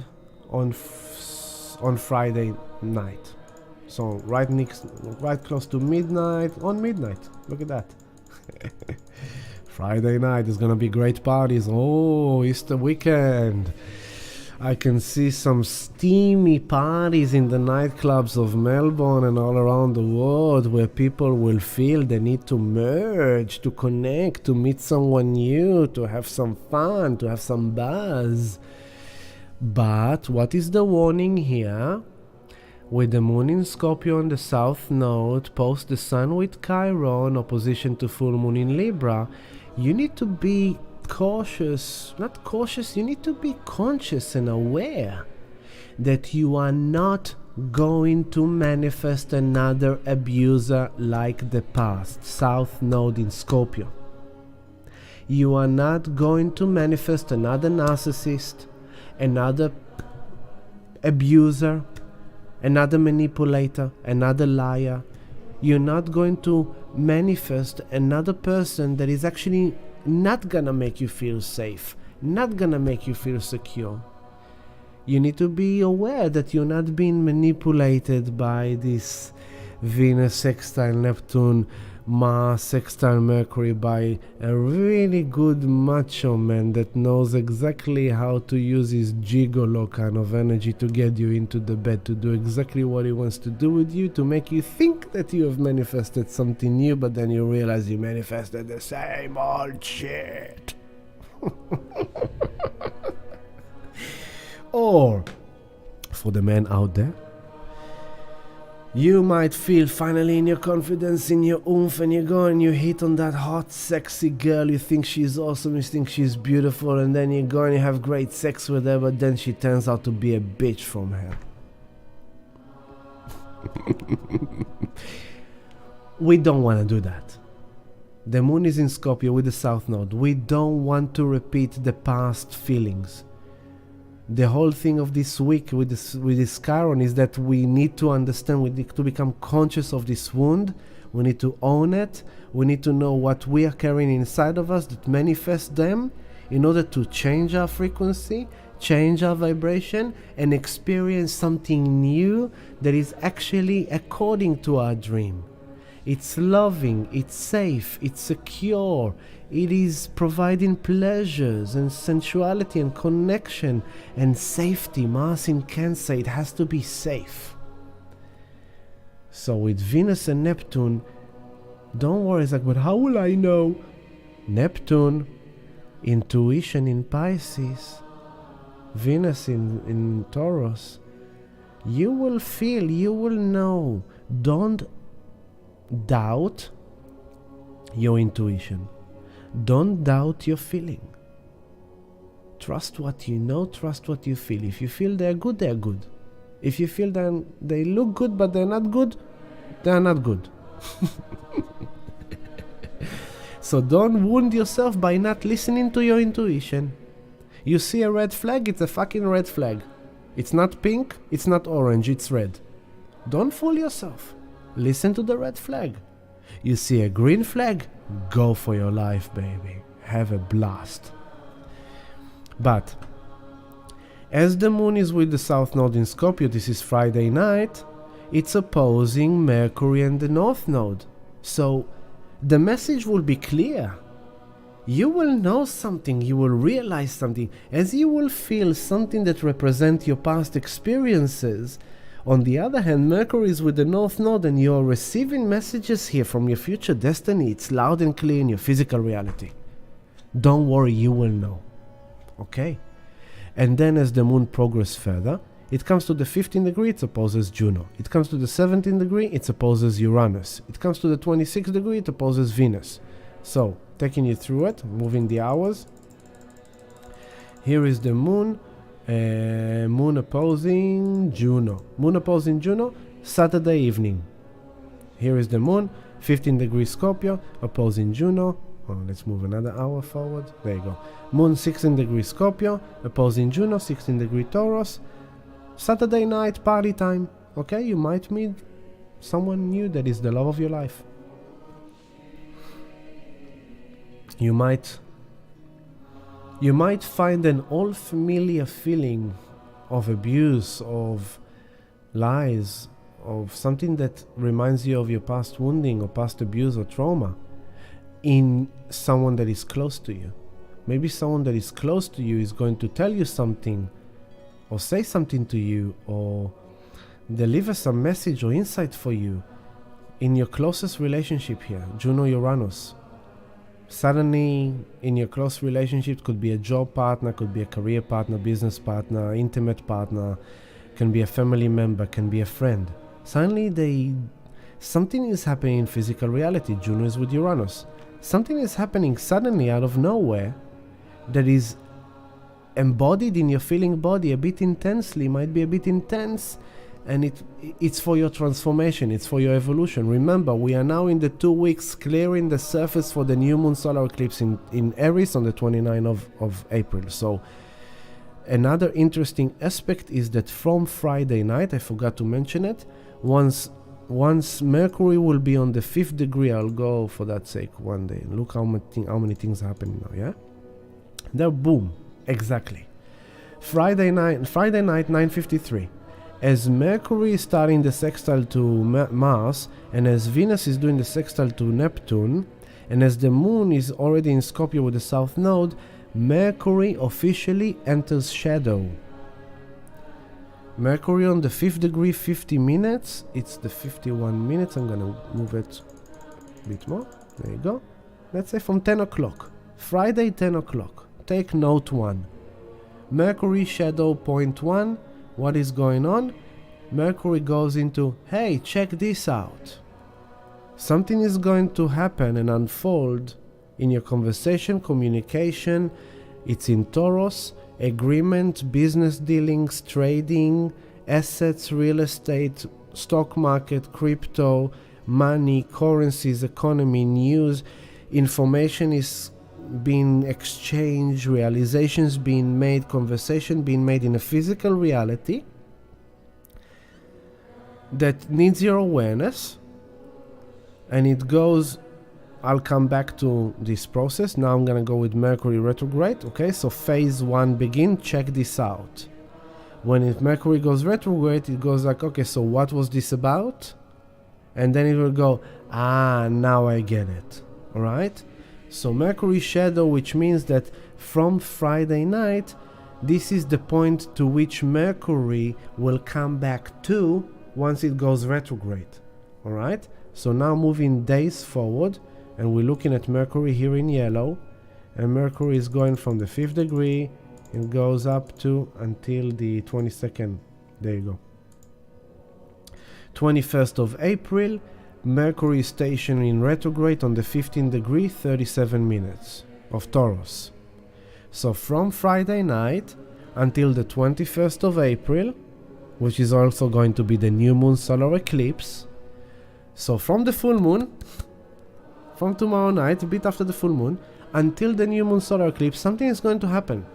on Friday night. So right close to midnight, on midnight. Look at that. Friday night is gonna be great parties. Oh, Easter weekend. I can see some steamy parties in the nightclubs of Melbourne and all around the world, where people will feel the need to merge, to connect, to meet someone new, to have some fun, to have some buzz. But what is the warning here? With the Moon in Scorpio on the South Node, post the Sun with Chiron, opposition to full Moon in Libra, you need to be you need to be conscious and aware that you are not going to manifest another abuser like the past, South Node in Scorpio. You are not going to manifest another narcissist, another abuser, another manipulator, another liar. You're not going to manifest another person that is actually not gonna make you feel safe, not gonna make you feel secure. You need to be aware that you're not being manipulated by this Venus sextile Neptune, Mars sextile Mercury, by a really good macho man that knows exactly how to use his gigolo kind of energy to get you into the bed, to do exactly what he wants to do with you, to make you think that you have manifested something new, but then you realize you manifested the same old shit. Or, for the men out there, you might feel finally in your confidence, in your oomph, and you go and you hit on that hot, sexy girl. You think she's awesome, you think she's beautiful, and then you go and you have great sex with her, but then she turns out to be a bitch from hell. We don't want to do that. The moon is in Scorpio with the South Node. We don't want to repeat the past feelings. The whole thing of this week with this Chiron is that we need to understand, we need to become conscious of this wound, we need to own it, we need to know what we are carrying inside of us that manifests them in order to change our frequency, change our vibration, and experience something new that is actually according to our dream. It's loving, it's safe, it's secure, it is providing pleasures and sensuality and connection and safety. Mars in Cancer, it has to be safe. So with Venus and Neptune, don't worry, it's like, but how will I know? Neptune, intuition in Pisces, Venus in Taurus. You will feel, you will know. Don't doubt your intuition. Don't doubt your feeling. Trust what you know, trust what you feel. If you feel they're good, they're good. If you feel then they look good but they're not good, they're not good. So don't wound yourself by not listening to your intuition. You see a red flag, it's a fucking red flag. It's not pink, it's not orange, it's red. Don't fool yourself. Listen to the red flag. You see a green flag, go for your life, baby. Have a blast. But as the moon is with the South Node in Scorpio, this is Friday night, it's opposing Mercury and the North Node. So the message will be clear. You will know something, you will realize something, as you will feel something that represents your past experiences. On the other hand, Mercury is with the North Node and you're receiving messages here from your future destiny. It's loud and clear in your physical reality. Don't worry, you will know. Okay? And then as the moon progresses further, it comes to the 15th degree, it opposes Juno. It comes to the 17th degree, it opposes Uranus. It comes to the 26th degree, it opposes Venus. So, taking you through it, moving the hours. Here is the moon. Moon opposing Juno. Moon opposing Juno, Saturday evening. Here is the moon, 15 degrees Scorpio, opposing Juno. Oh, let's move another hour forward. There you go. Moon 16 degrees Scorpio, opposing Juno, 16 degree Taurus. Saturday night, party time. Okay, you might meet someone new that is the love of your life. You might find an old familiar feeling of abuse, of lies, of something that reminds you of your past wounding or past abuse or trauma in someone that is close to you. Maybe someone that is close to you is going to tell you something or say something to you or deliver some message or insight for you in your closest relationship here, Juno-Uranus. Suddenly, in your close relationship, could be a job partner, could be a career partner, business partner, intimate partner, can be a family member, can be a friend. Suddenly, something is happening in physical reality. Juno is with Uranus. Something is happening suddenly out of nowhere that is embodied in your feeling body a bit intensely, might be a bit intense, and it's for your transformation, it's for your evolution. Remember, we are now in the 2 weeks clearing the surface for the new moon solar eclipse in Aries on the 29th of April. So another interesting aspect is that from Friday night, I forgot to mention it, once Mercury will be on the 5th degree, I'll go for that sake one day. Look how many things are happening now, yeah? There, boom, exactly. Friday night, 9:53. As Mercury is starting the sextile to Mars, and as Venus is doing the sextile to Neptune, and as the Moon is already in Scorpio with the South Node, Mercury officially enters shadow. Mercury on the 5th degree, 50 minutes. It's the 51 minutes. I'm gonna move it a bit more. There you go. Let's say from 10 o'clock. Friday, 10 o'clock. Take note 1. Mercury shadow point 1. What is going on? Mercury goes into, hey, check this out. Something is going to happen and unfold in your conversation, communication. It's in Taurus. Agreement, business dealings, trading, assets, real estate, stock market, crypto, money, currencies, economy, news. Information is being exchanged, realizations being made, conversation being made in a physical reality that needs your awareness. And it goes, I'll come back to this process. Now I'm going to go with Mercury retrograde. Okay, so phase 1 begin. Check this out. When Mercury goes retrograde, it goes like, okay, so what was this about? And then it will go, now I get it. All right? So Mercury shadow, which means that from Friday night, this is the point to which Mercury will come back to once it goes retrograde. All right? So now moving days forward, and we're looking at Mercury here in yellow, and Mercury is going from the 5th degree, it goes up to until the 22nd. There you go. 21st of April, Mercury is stationed in retrograde on the 15th degree, 37 minutes of Taurus. So from Friday night until the 21st of April, which is also going to be the new moon solar eclipse. So from the full moon, from tomorrow night, a bit after the full moon, until the new moon solar eclipse, something is going to happen.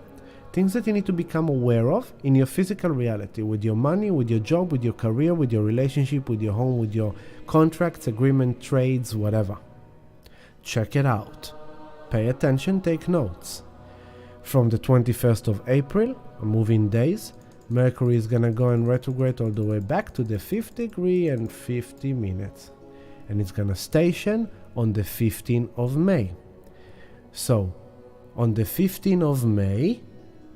Things that you need to become aware of in your physical reality, with your money, with your job, with your career, with your relationship, with your home, with your contracts, agreement, trades, whatever. Check it out. Pay attention, take notes. From the 21st of April, moving days, Mercury is gonna go in retrograde all the way back to the 5th degree and 50 minutes. And it's gonna station on the 15th of May. So, on the 15th of May,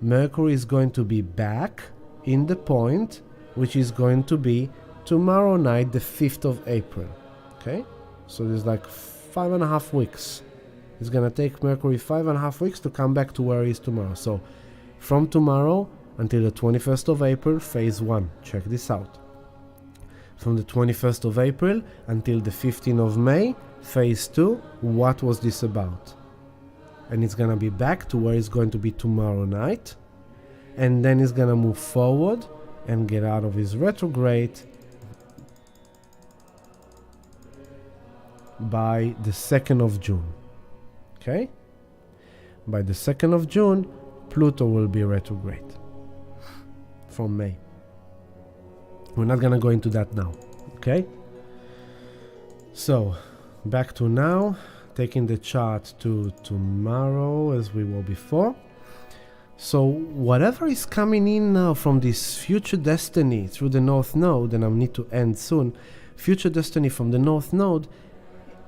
Mercury is going to be back in the point, which is going to be tomorrow night, the 5th of April. Okay? So there's like 5.5 weeks. It's gonna take Mercury 5.5 weeks to come back to where he is tomorrow. So, from tomorrow until the 21st of April, phase 1. Check this out. From the 21st of April until the 15th of May, phase 2. What was this about? And it's gonna be back to where it's going to be tomorrow night. And then it's gonna move forward and get out of his retrograde by the 2nd of June. Okay? By the 2nd of June, Pluto will be retrograde. From May. We're not gonna go into that now. Okay? So, back to now. Taking the chart to tomorrow as we were before. So whatever is coming in now from this future destiny through the North Node, and I need to end soon, future destiny from the North Node,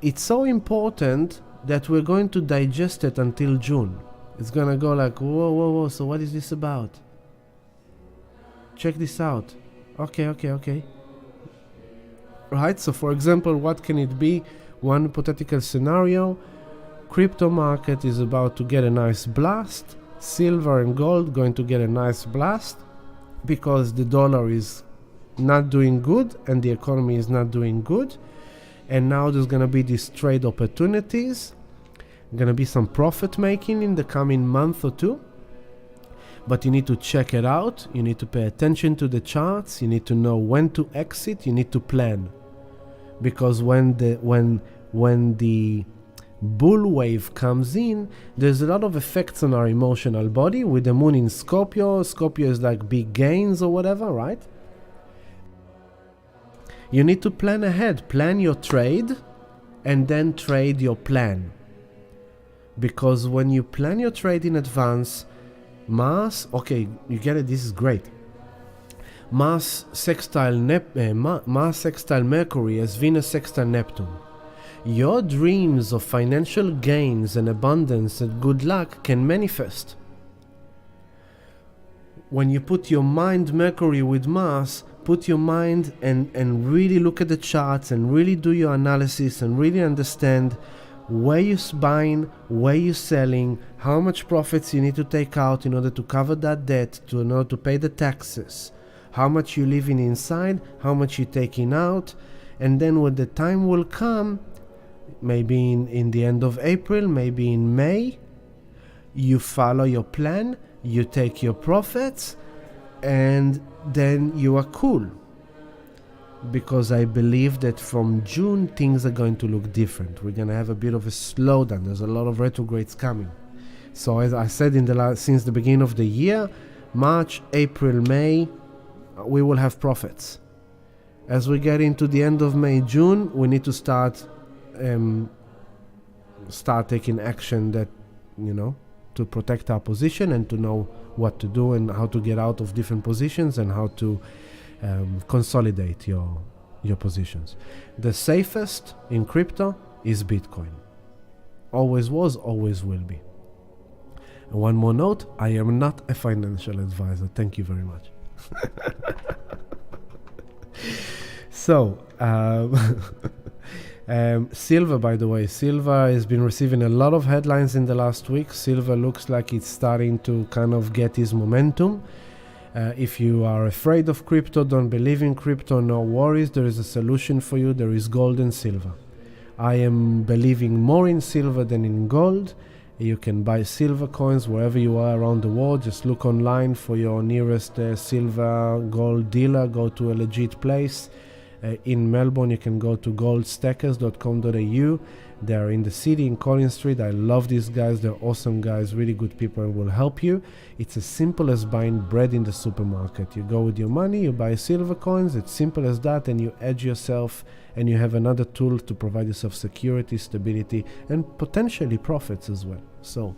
it's so important that we're going to digest it until June. It's gonna go like, whoa, so what is this about? Check this out. Okay. Right, so for example, what can it be? One hypothetical scenario, crypto market is about to get a nice blast, silver and gold going to get a nice blast because the dollar is not doing good and the economy is not doing good, and now there's going to be these trade opportunities, going to be some profit making in the coming month or two, but you need to check it out, you need to pay attention to the charts, you need to know when to exit, you need to plan. Because when the bull wave comes in, there's a lot of effects on our emotional body. With the moon in Scorpio, Scorpio is like big gains or whatever, right? You need to plan ahead, plan your trade, and then trade your plan. Because when you plan your trade in advance, Mars, okay, you get it, this is great. Mars sextile Mercury as Venus sextile Neptune. Your dreams of financial gains and abundance and good luck can manifest. When you put your mind Mercury with Mars, put your mind and really look at the charts and really do your analysis and really understand where you're buying, where you're selling, how much profits you need to take out in order to cover that debt, in order to pay the taxes, how much you're living inside, how much you're taking out, and then when the time will come, maybe in the end of April, maybe in May, you follow your plan, you take your profits, and then you are cool. Because I believe that from June things are going to look different. We're going to have a bit of a slowdown. There's a lot of retrogrades coming. So as I said since the beginning of the year, March, April, May, we will have profits. As we get into the end of May, June, we need to start taking action that, to protect our position and to know what to do and how to get out of different positions and how to consolidate your positions. The safest in crypto is Bitcoin. Always was, always will be. And one more note, I am not a financial advisor. Thank you very much. So, silver, by the way, silver has been receiving a lot of headlines in the last week. Silver looks like it's starting to kind of get its momentum. If you are afraid of crypto, don't believe in crypto, no worries. There is a solution for you. There is gold and silver. I am believing more in silver than in gold. You can buy silver coins wherever you are around the world. Just look online for your nearest silver gold dealer. Go to a legit place. In Melbourne, you can go to goldstackers.com.au. They are in the city in Collins Street. I love these guys. They're awesome guys, really good people, and will help you. It's as simple as buying bread in the supermarket. You go with your money, you buy silver coins. It's simple as that, and you edge yourself, and you have another tool to provide yourself security, stability, and potentially profits as well. So,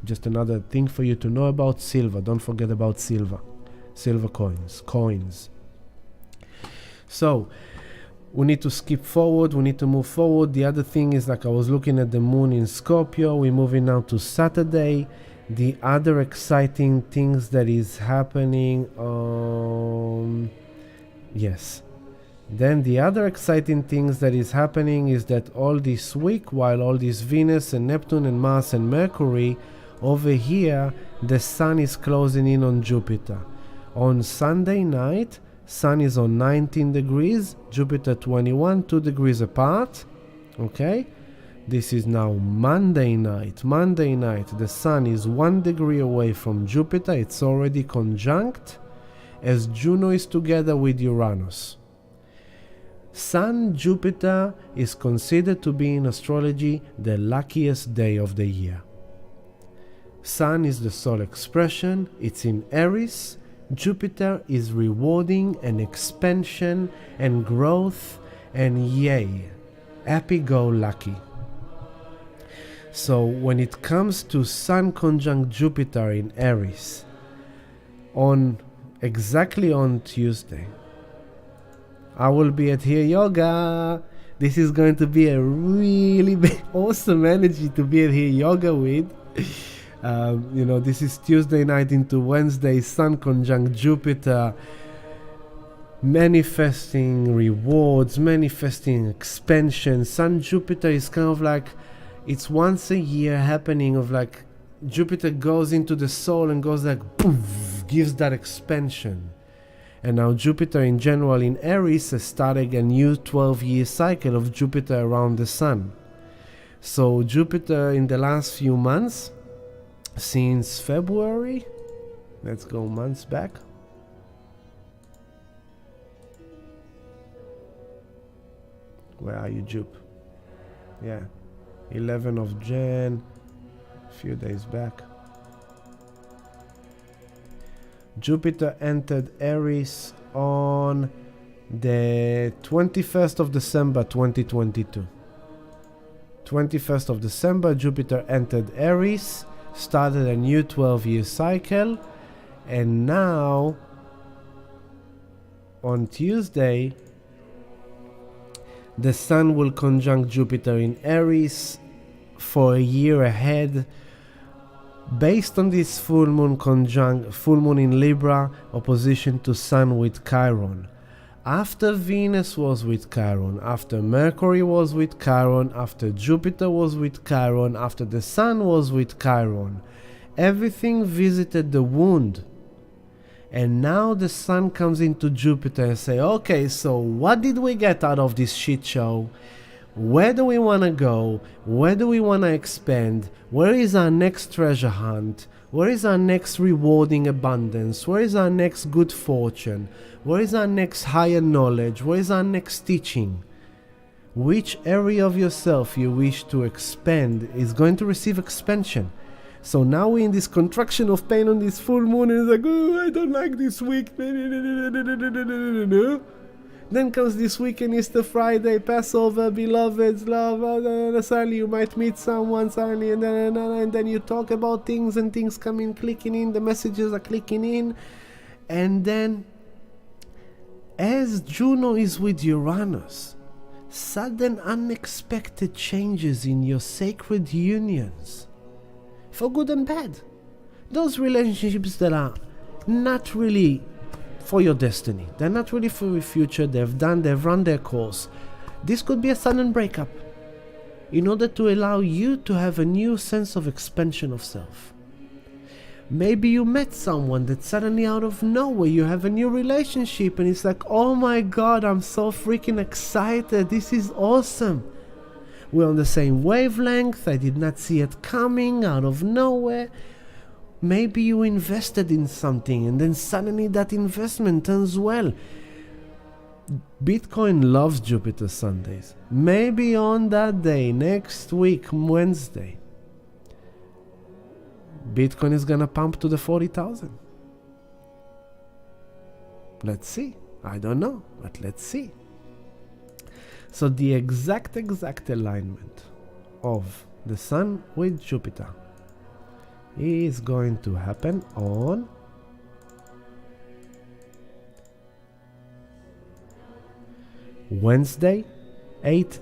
just another thing for you to know about silver. Don't forget about silver. Silver coins. So, we need to skip forward, we need to move forward. The other thing is, like I was looking at the moon in Scorpio, we're moving now to Saturday. The other exciting things that is happening, Then the other exciting things that is happening is that all this week, while all this Venus and Neptune and Mars and Mercury, over here, the Sun is closing in on Jupiter. On Sunday night, Sun is on 19 degrees, Jupiter 21, 2 degrees apart. Okay? This is now Monday night. Monday night, the Sun is 1 degree away from Jupiter. It's already conjunct as Juno is together with Uranus. Sun Jupiter is considered to be in astrology the luckiest day of the year. Sun is the soul expression. It's in Aries. Jupiter is rewarding and expansion and growth and yay, happy-go-lucky. So when it comes to Sun conjunct Jupiter in Aries, exactly on Tuesday, I will be at Here Yoga. This is going to be a really awesome energy to be at Here Yoga with. This is Tuesday night into Wednesday, Sun conjunct Jupiter, manifesting rewards, manifesting expansion. Sun Jupiter is kind of like, it's once a year happening of like, Jupiter goes into the soul and goes like, poof, gives that expansion. And now Jupiter in general in Aries has started a new 12-year cycle of Jupiter around the Sun. So Jupiter in the last few months, since February, let's go months back. Where are you, Jup? Yeah. 11 of Jan, a few days back. Jupiter entered Aries on the 21st of December 2022. 21st of December, Jupiter entered Aries, started a new 12-year cycle, and now on Tuesday, the Sun will conjunct Jupiter in Aries for a year ahead, based on this full moon in Libra, opposition to Sun with Chiron. After Venus was with Chiron, after Mercury was with Chiron, after Jupiter was with Chiron, after the Sun was with Chiron, everything visited the wound. And now the Sun comes into Jupiter and say, okay, so what did we get out of this shit show? Where do we want to go? Where do we want to expand? Where is our next treasure hunt? Where is our next rewarding abundance? Where is our next good fortune? Where is our next higher knowledge? Where is our next teaching? Which area of yourself you wish to expand is going to receive expansion. So now we're in this contraction of pain on this full moon, and it's like, oh, I don't like this week. Then comes this weekend, Easter Friday, Passover, beloveds, love, suddenly you might meet someone, suddenly, and then you talk about things, and things come in, clicking in, the messages are clicking in, and then, as Juno is with Uranus, sudden unexpected changes in your sacred unions, for good and bad. Those relationships that are not really for your destiny, they're not really for your future, they've run their course. This could be a sudden breakup in order to allow you to have a new sense of expansion of self. Maybe you met someone that suddenly out of nowhere you have a new relationship and it's like, oh my god, I'm so freaking excited, this is awesome. We're on the same wavelength, I did not see it coming out of nowhere. Maybe you invested in something and then suddenly that investment turns well. Bitcoin loves Jupiter Sundays. Maybe on that day, next week, Wednesday, Bitcoin is gonna pump to the 40,000. Let's see. I don't know, but let's see. So the exact alignment of the Sun with Jupiter is going to happen on Wednesday, 8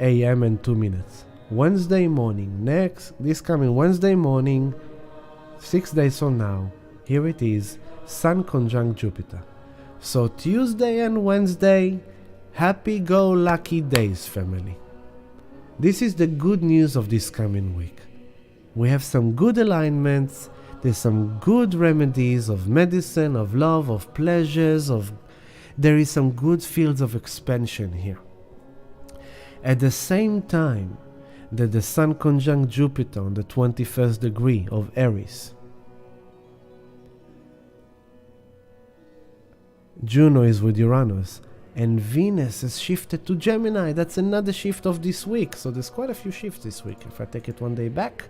a.m. and 2 minutes. Wednesday morning, this coming Wednesday morning, 6 days from now, here it is, Sun conjunct Jupiter. So Tuesday and Wednesday, happy-go-lucky days, family. This is the good news of this coming week. We have some good alignments, there's some good remedies of medicine, of love, of pleasures, there is some good fields of expansion here. At the same time that the Sun conjunct Jupiter on the 21st degree of Aries, Juno is with Uranus, and Venus has shifted to Gemini. That's another shift of this week. So there's quite a few shifts this week. If I take it one day back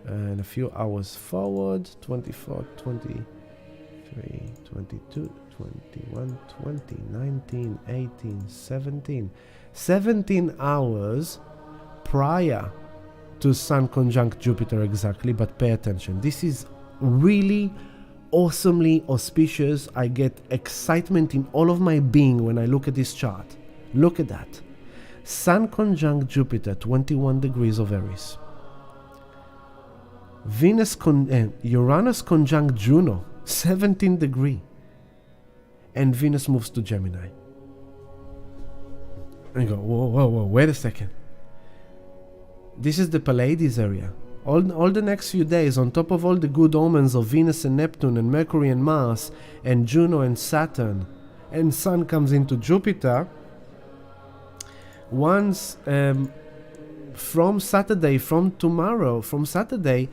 and a few hours forward, 24, 23, 22, 21, 20, 19, 18, 17. 17 hours prior to Sun conjunct Jupiter exactly, but pay attention. This is really awesomely auspicious. I get excitement in all of my being when I look at this chart. Look at that. Sun conjunct Jupiter, 21 degrees of Aries. Uranus conjunct Juno, 17 degree. And Venus moves to Gemini. And you go, whoa, wait a second. This is the Pleiades area. All the next few days, on top of all the good omens of Venus and Neptune and Mercury and Mars and Juno and Saturn, and Sun comes into Jupiter, once from Saturday, from Saturday,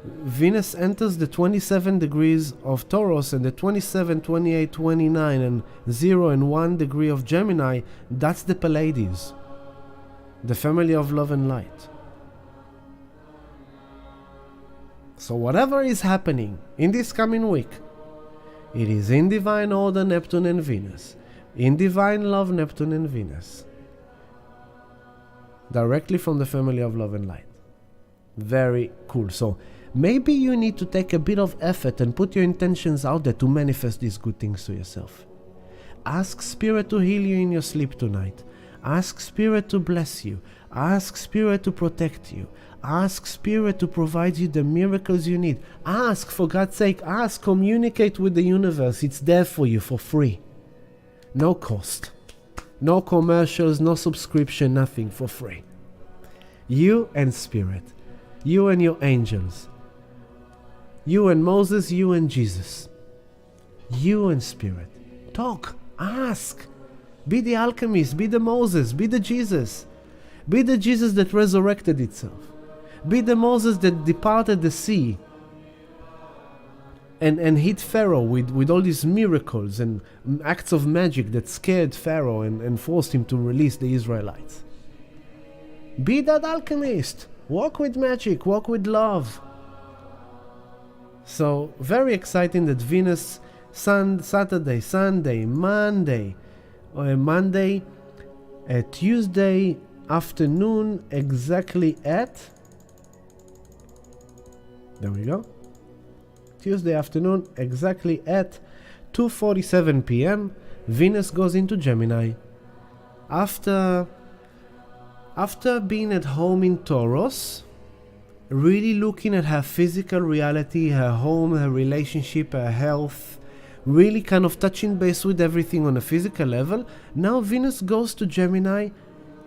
Venus enters the 27 degrees of Taurus and the 27, 28, 29 and 0 and 1 degree of Gemini. That's the Pleiades, the family of love and light. So whatever is happening in this coming week, it is in divine order Neptune and Venus, in divine love Neptune and Venus, directly from the family of love and light. Very cool. So maybe you need to take a bit of effort and put your intentions out there to manifest these good things to yourself. Ask Spirit to heal you in your sleep tonight. Ask Spirit to bless you. Ask Spirit to protect you. Ask Spirit to provide you the miracles you need. Ask, for God's sake, ask, communicate with the universe. It's there for you for free. No cost. No commercials, no subscription, nothing, for free. You and Spirit. You and your angels. You and Moses, you and Jesus. You and Spirit. Talk, ask. Be the alchemist, be the Moses, be the Jesus. Be the Jesus that resurrected itself. Be the Moses that departed the sea and hit Pharaoh with all these miracles and acts of magic that scared Pharaoh and forced him to release the Israelites. Be that alchemist. Walk with magic, walk with love. So, very exciting that Venus, Saturday, Sunday, Monday, Tuesday afternoon, exactly at, there we go, Tuesday afternoon, exactly at 2:47 p.m., Venus goes into Gemini. After being at home in Taurus, really looking at her physical reality, her home, her relationship, her health, really kind of touching base with everything on a physical level, now Venus goes to Gemini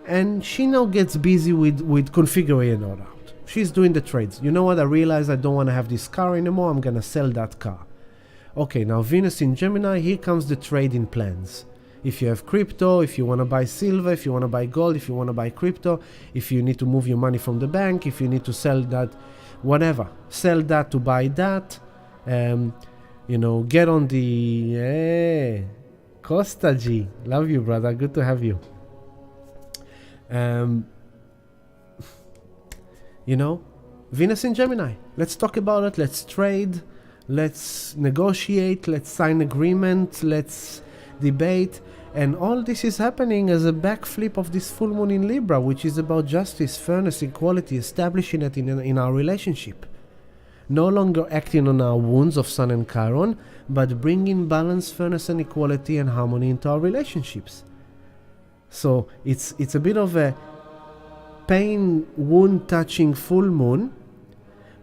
and she now gets busy with configuring it all out. She's doing the trades. You know what? I realized I don't want to have this car anymore. I'm going to sell that car. Okay, now Venus in Gemini, here comes the trading plans. If you have crypto, if you want to buy silver, if you want to buy gold, if you want to buy crypto, if you need to move your money from the bank, if you need to sell that, whatever, sell that to buy that, get on the, Costa G, love you, brother, good to have you. Venus in Gemini, let's talk about it, let's trade, let's negotiate, let's sign agreement, let's debate. And all this is happening as a backflip of this full moon in Libra, which is about justice, fairness, equality, establishing it in our relationship. No longer acting on our wounds of Sun and Chiron, but bringing balance, fairness and equality and harmony into our relationships. So it's a bit of a pain, wound touching full moon,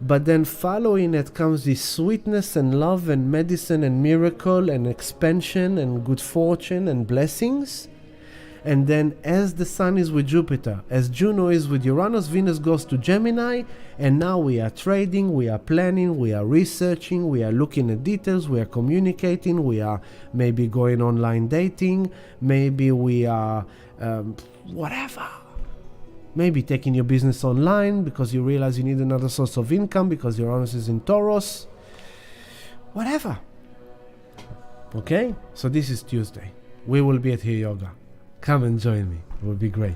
but then following it comes this sweetness and love and medicine and miracle and expansion and good fortune and blessings. And then as the Sun is with Jupiter, as Juno is with Uranus, Venus goes to Gemini, and now we are trading, we are planning, we are researching, we are looking at details, we are communicating, we are maybe going online dating, maybe we are whatever. Maybe taking your business online because you realize you need another source of income because Uranus is in Taurus. Whatever. Okay? So this is Tuesday. We will be at Here Yoga. Come and join me. It will be great.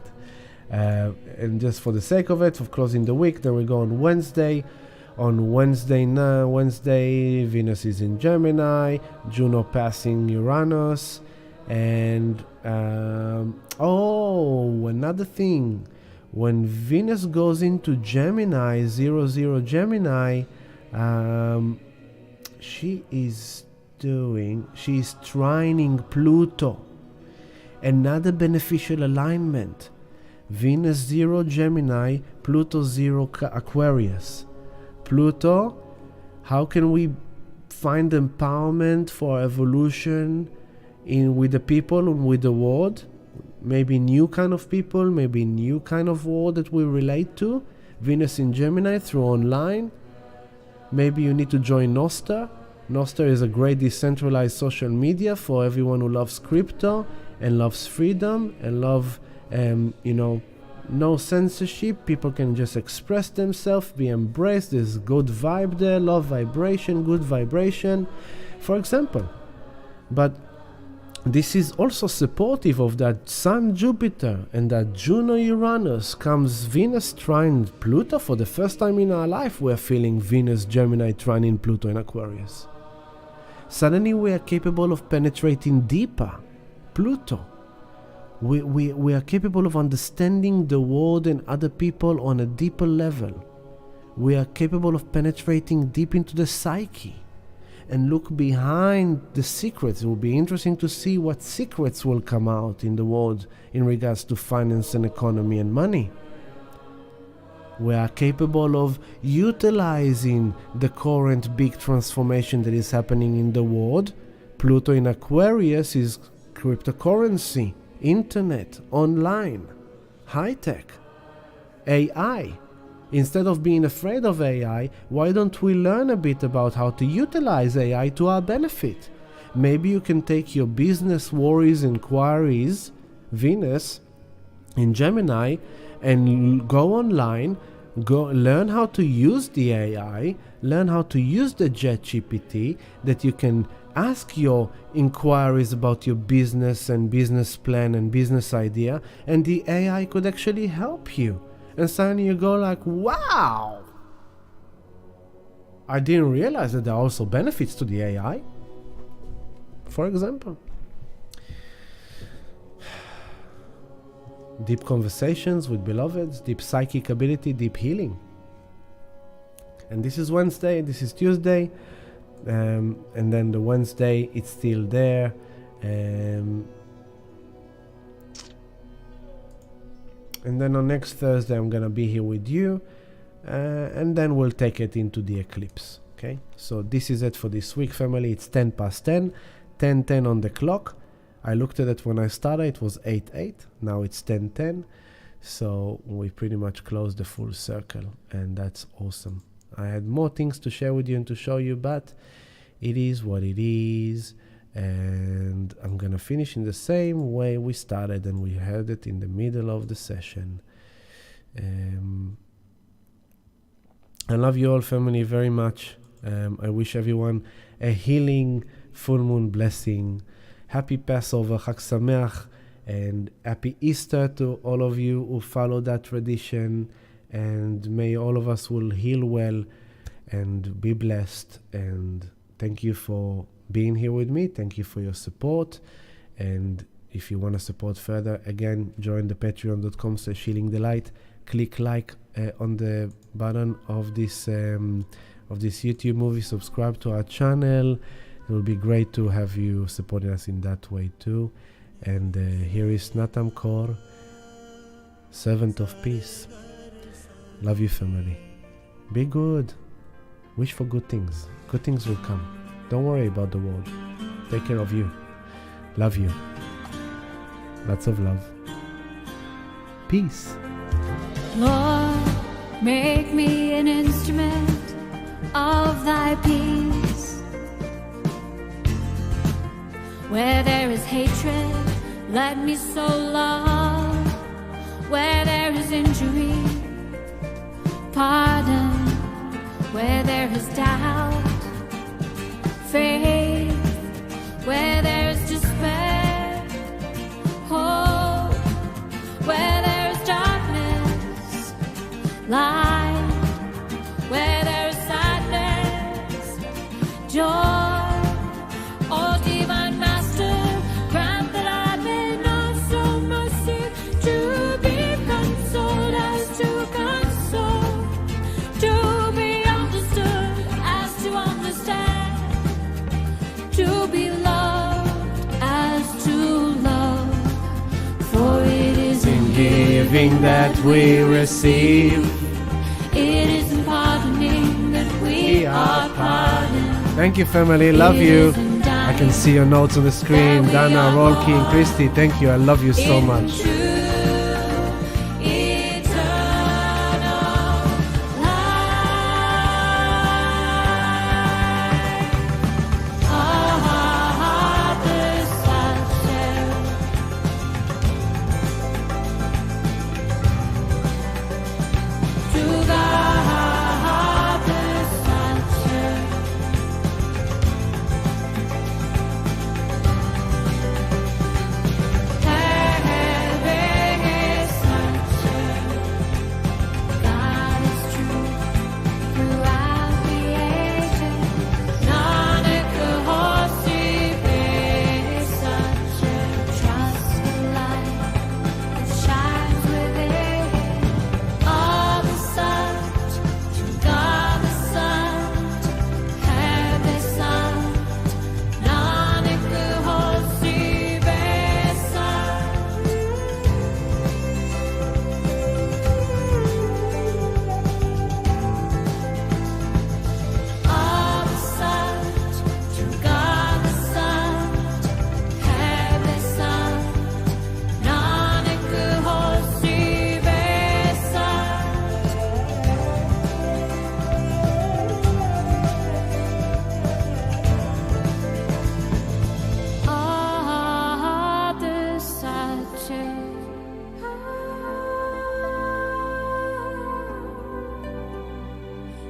And just for the sake of it, of closing the week, then we go on Wednesday. On Wednesday, Venus is in Gemini, Juno passing Uranus. And, another thing. When Venus goes into Gemini, 00 Gemini, she is trining Pluto. Another beneficial alignment. Venus 0 Gemini, Pluto 0 Aquarius. Pluto, how can we find empowerment for evolution with the people and with the world? Maybe new kind of people, maybe new kind of world that we relate to. Venus in Gemini through online. Maybe you need to join Nostr. Nostr is a great decentralized social media for everyone who loves crypto and loves freedom and love, no censorship. People can just express themselves, be embraced. There's good vibe there, love vibration, good vibration, for example. But this is also supportive of that Sun Jupiter and that Juno Uranus comes Venus trine Pluto. For the first time in our life, we're feeling Venus Gemini trining Pluto in Aquarius. Suddenly we are capable of penetrating deeper. Pluto. We are capable of understanding the world and other people on a deeper level. We are capable of penetrating deep into the psyche and look behind the secrets. It will be interesting to see what secrets will come out in the world in regards to finance and economy and money. We are capable of utilizing the current big transformation that is happening in the world. Pluto in Aquarius is cryptocurrency, internet, online, high-tech, AI. Instead of being afraid of AI, why don't we learn a bit about how to utilize AI to our benefit? Maybe you can take your business worries, inquiries, Venus in Gemini, and go online, go learn how to use the AI, learn how to use the ChatGPT, that you can ask your inquiries about your business and business plan and business idea, and the AI could actually help you. And suddenly you go like, wow! I didn't realize that there are also benefits to the AI. For example, deep conversations with beloveds, deep psychic ability, deep healing. And this is Wednesday, this is Tuesday, and then the Wednesday, it's still there. And then on next Thursday, I'm going to be here with you, and then we'll take it into the eclipse. Okay, so this is it for this week, family. It's 10 past 10, 10:10 on the clock. I looked at it when I started, it was 8:08. Now it's 10:10. So we pretty much closed the full circle, and that's awesome. I had more things to share with you and to show you, but it is what it is. And I'm gonna finish in the same way we started, and we had it in the middle of the session. I love you all, family, very much. I wish everyone a healing full moon blessing. Happy Passover, Chag Sameach, and happy Easter to all of you who follow that tradition. And may all of us will heal well and be blessed. And thank you for being here with me. Thank you for your support. And if you want to support further, again, join the patreon.com/healingthelight. Click like on the button of this YouTube movie. Subscribe to our channel. It will be great to have you supporting us in that way too. And here is Natam Kaur, servant of peace. Love you, family. Be good. Wish for good things. Good things will come. Don't worry about the world. Take care of you. Love you. Lots of love. Peace. Lord, make me an instrument of thy peace. Where there is hatred, let me sow love. Where there is injury, pardon. Where there is doubt, faith. Where there is despair, hope. Where there is darkness, light. Where there is sadness, joy. Oh, divine Master, grant that I may know so mercy to be consoled as to console, to be understood as to understand, to be loved as to love. For it is in Giving that we receive. it is in pardoning that we are pardoned. Thank you, family. Love you. I can see your notes on the screen. Dana, Rolki, and Christy. Thank you. I love you so much.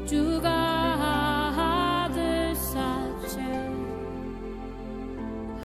to God.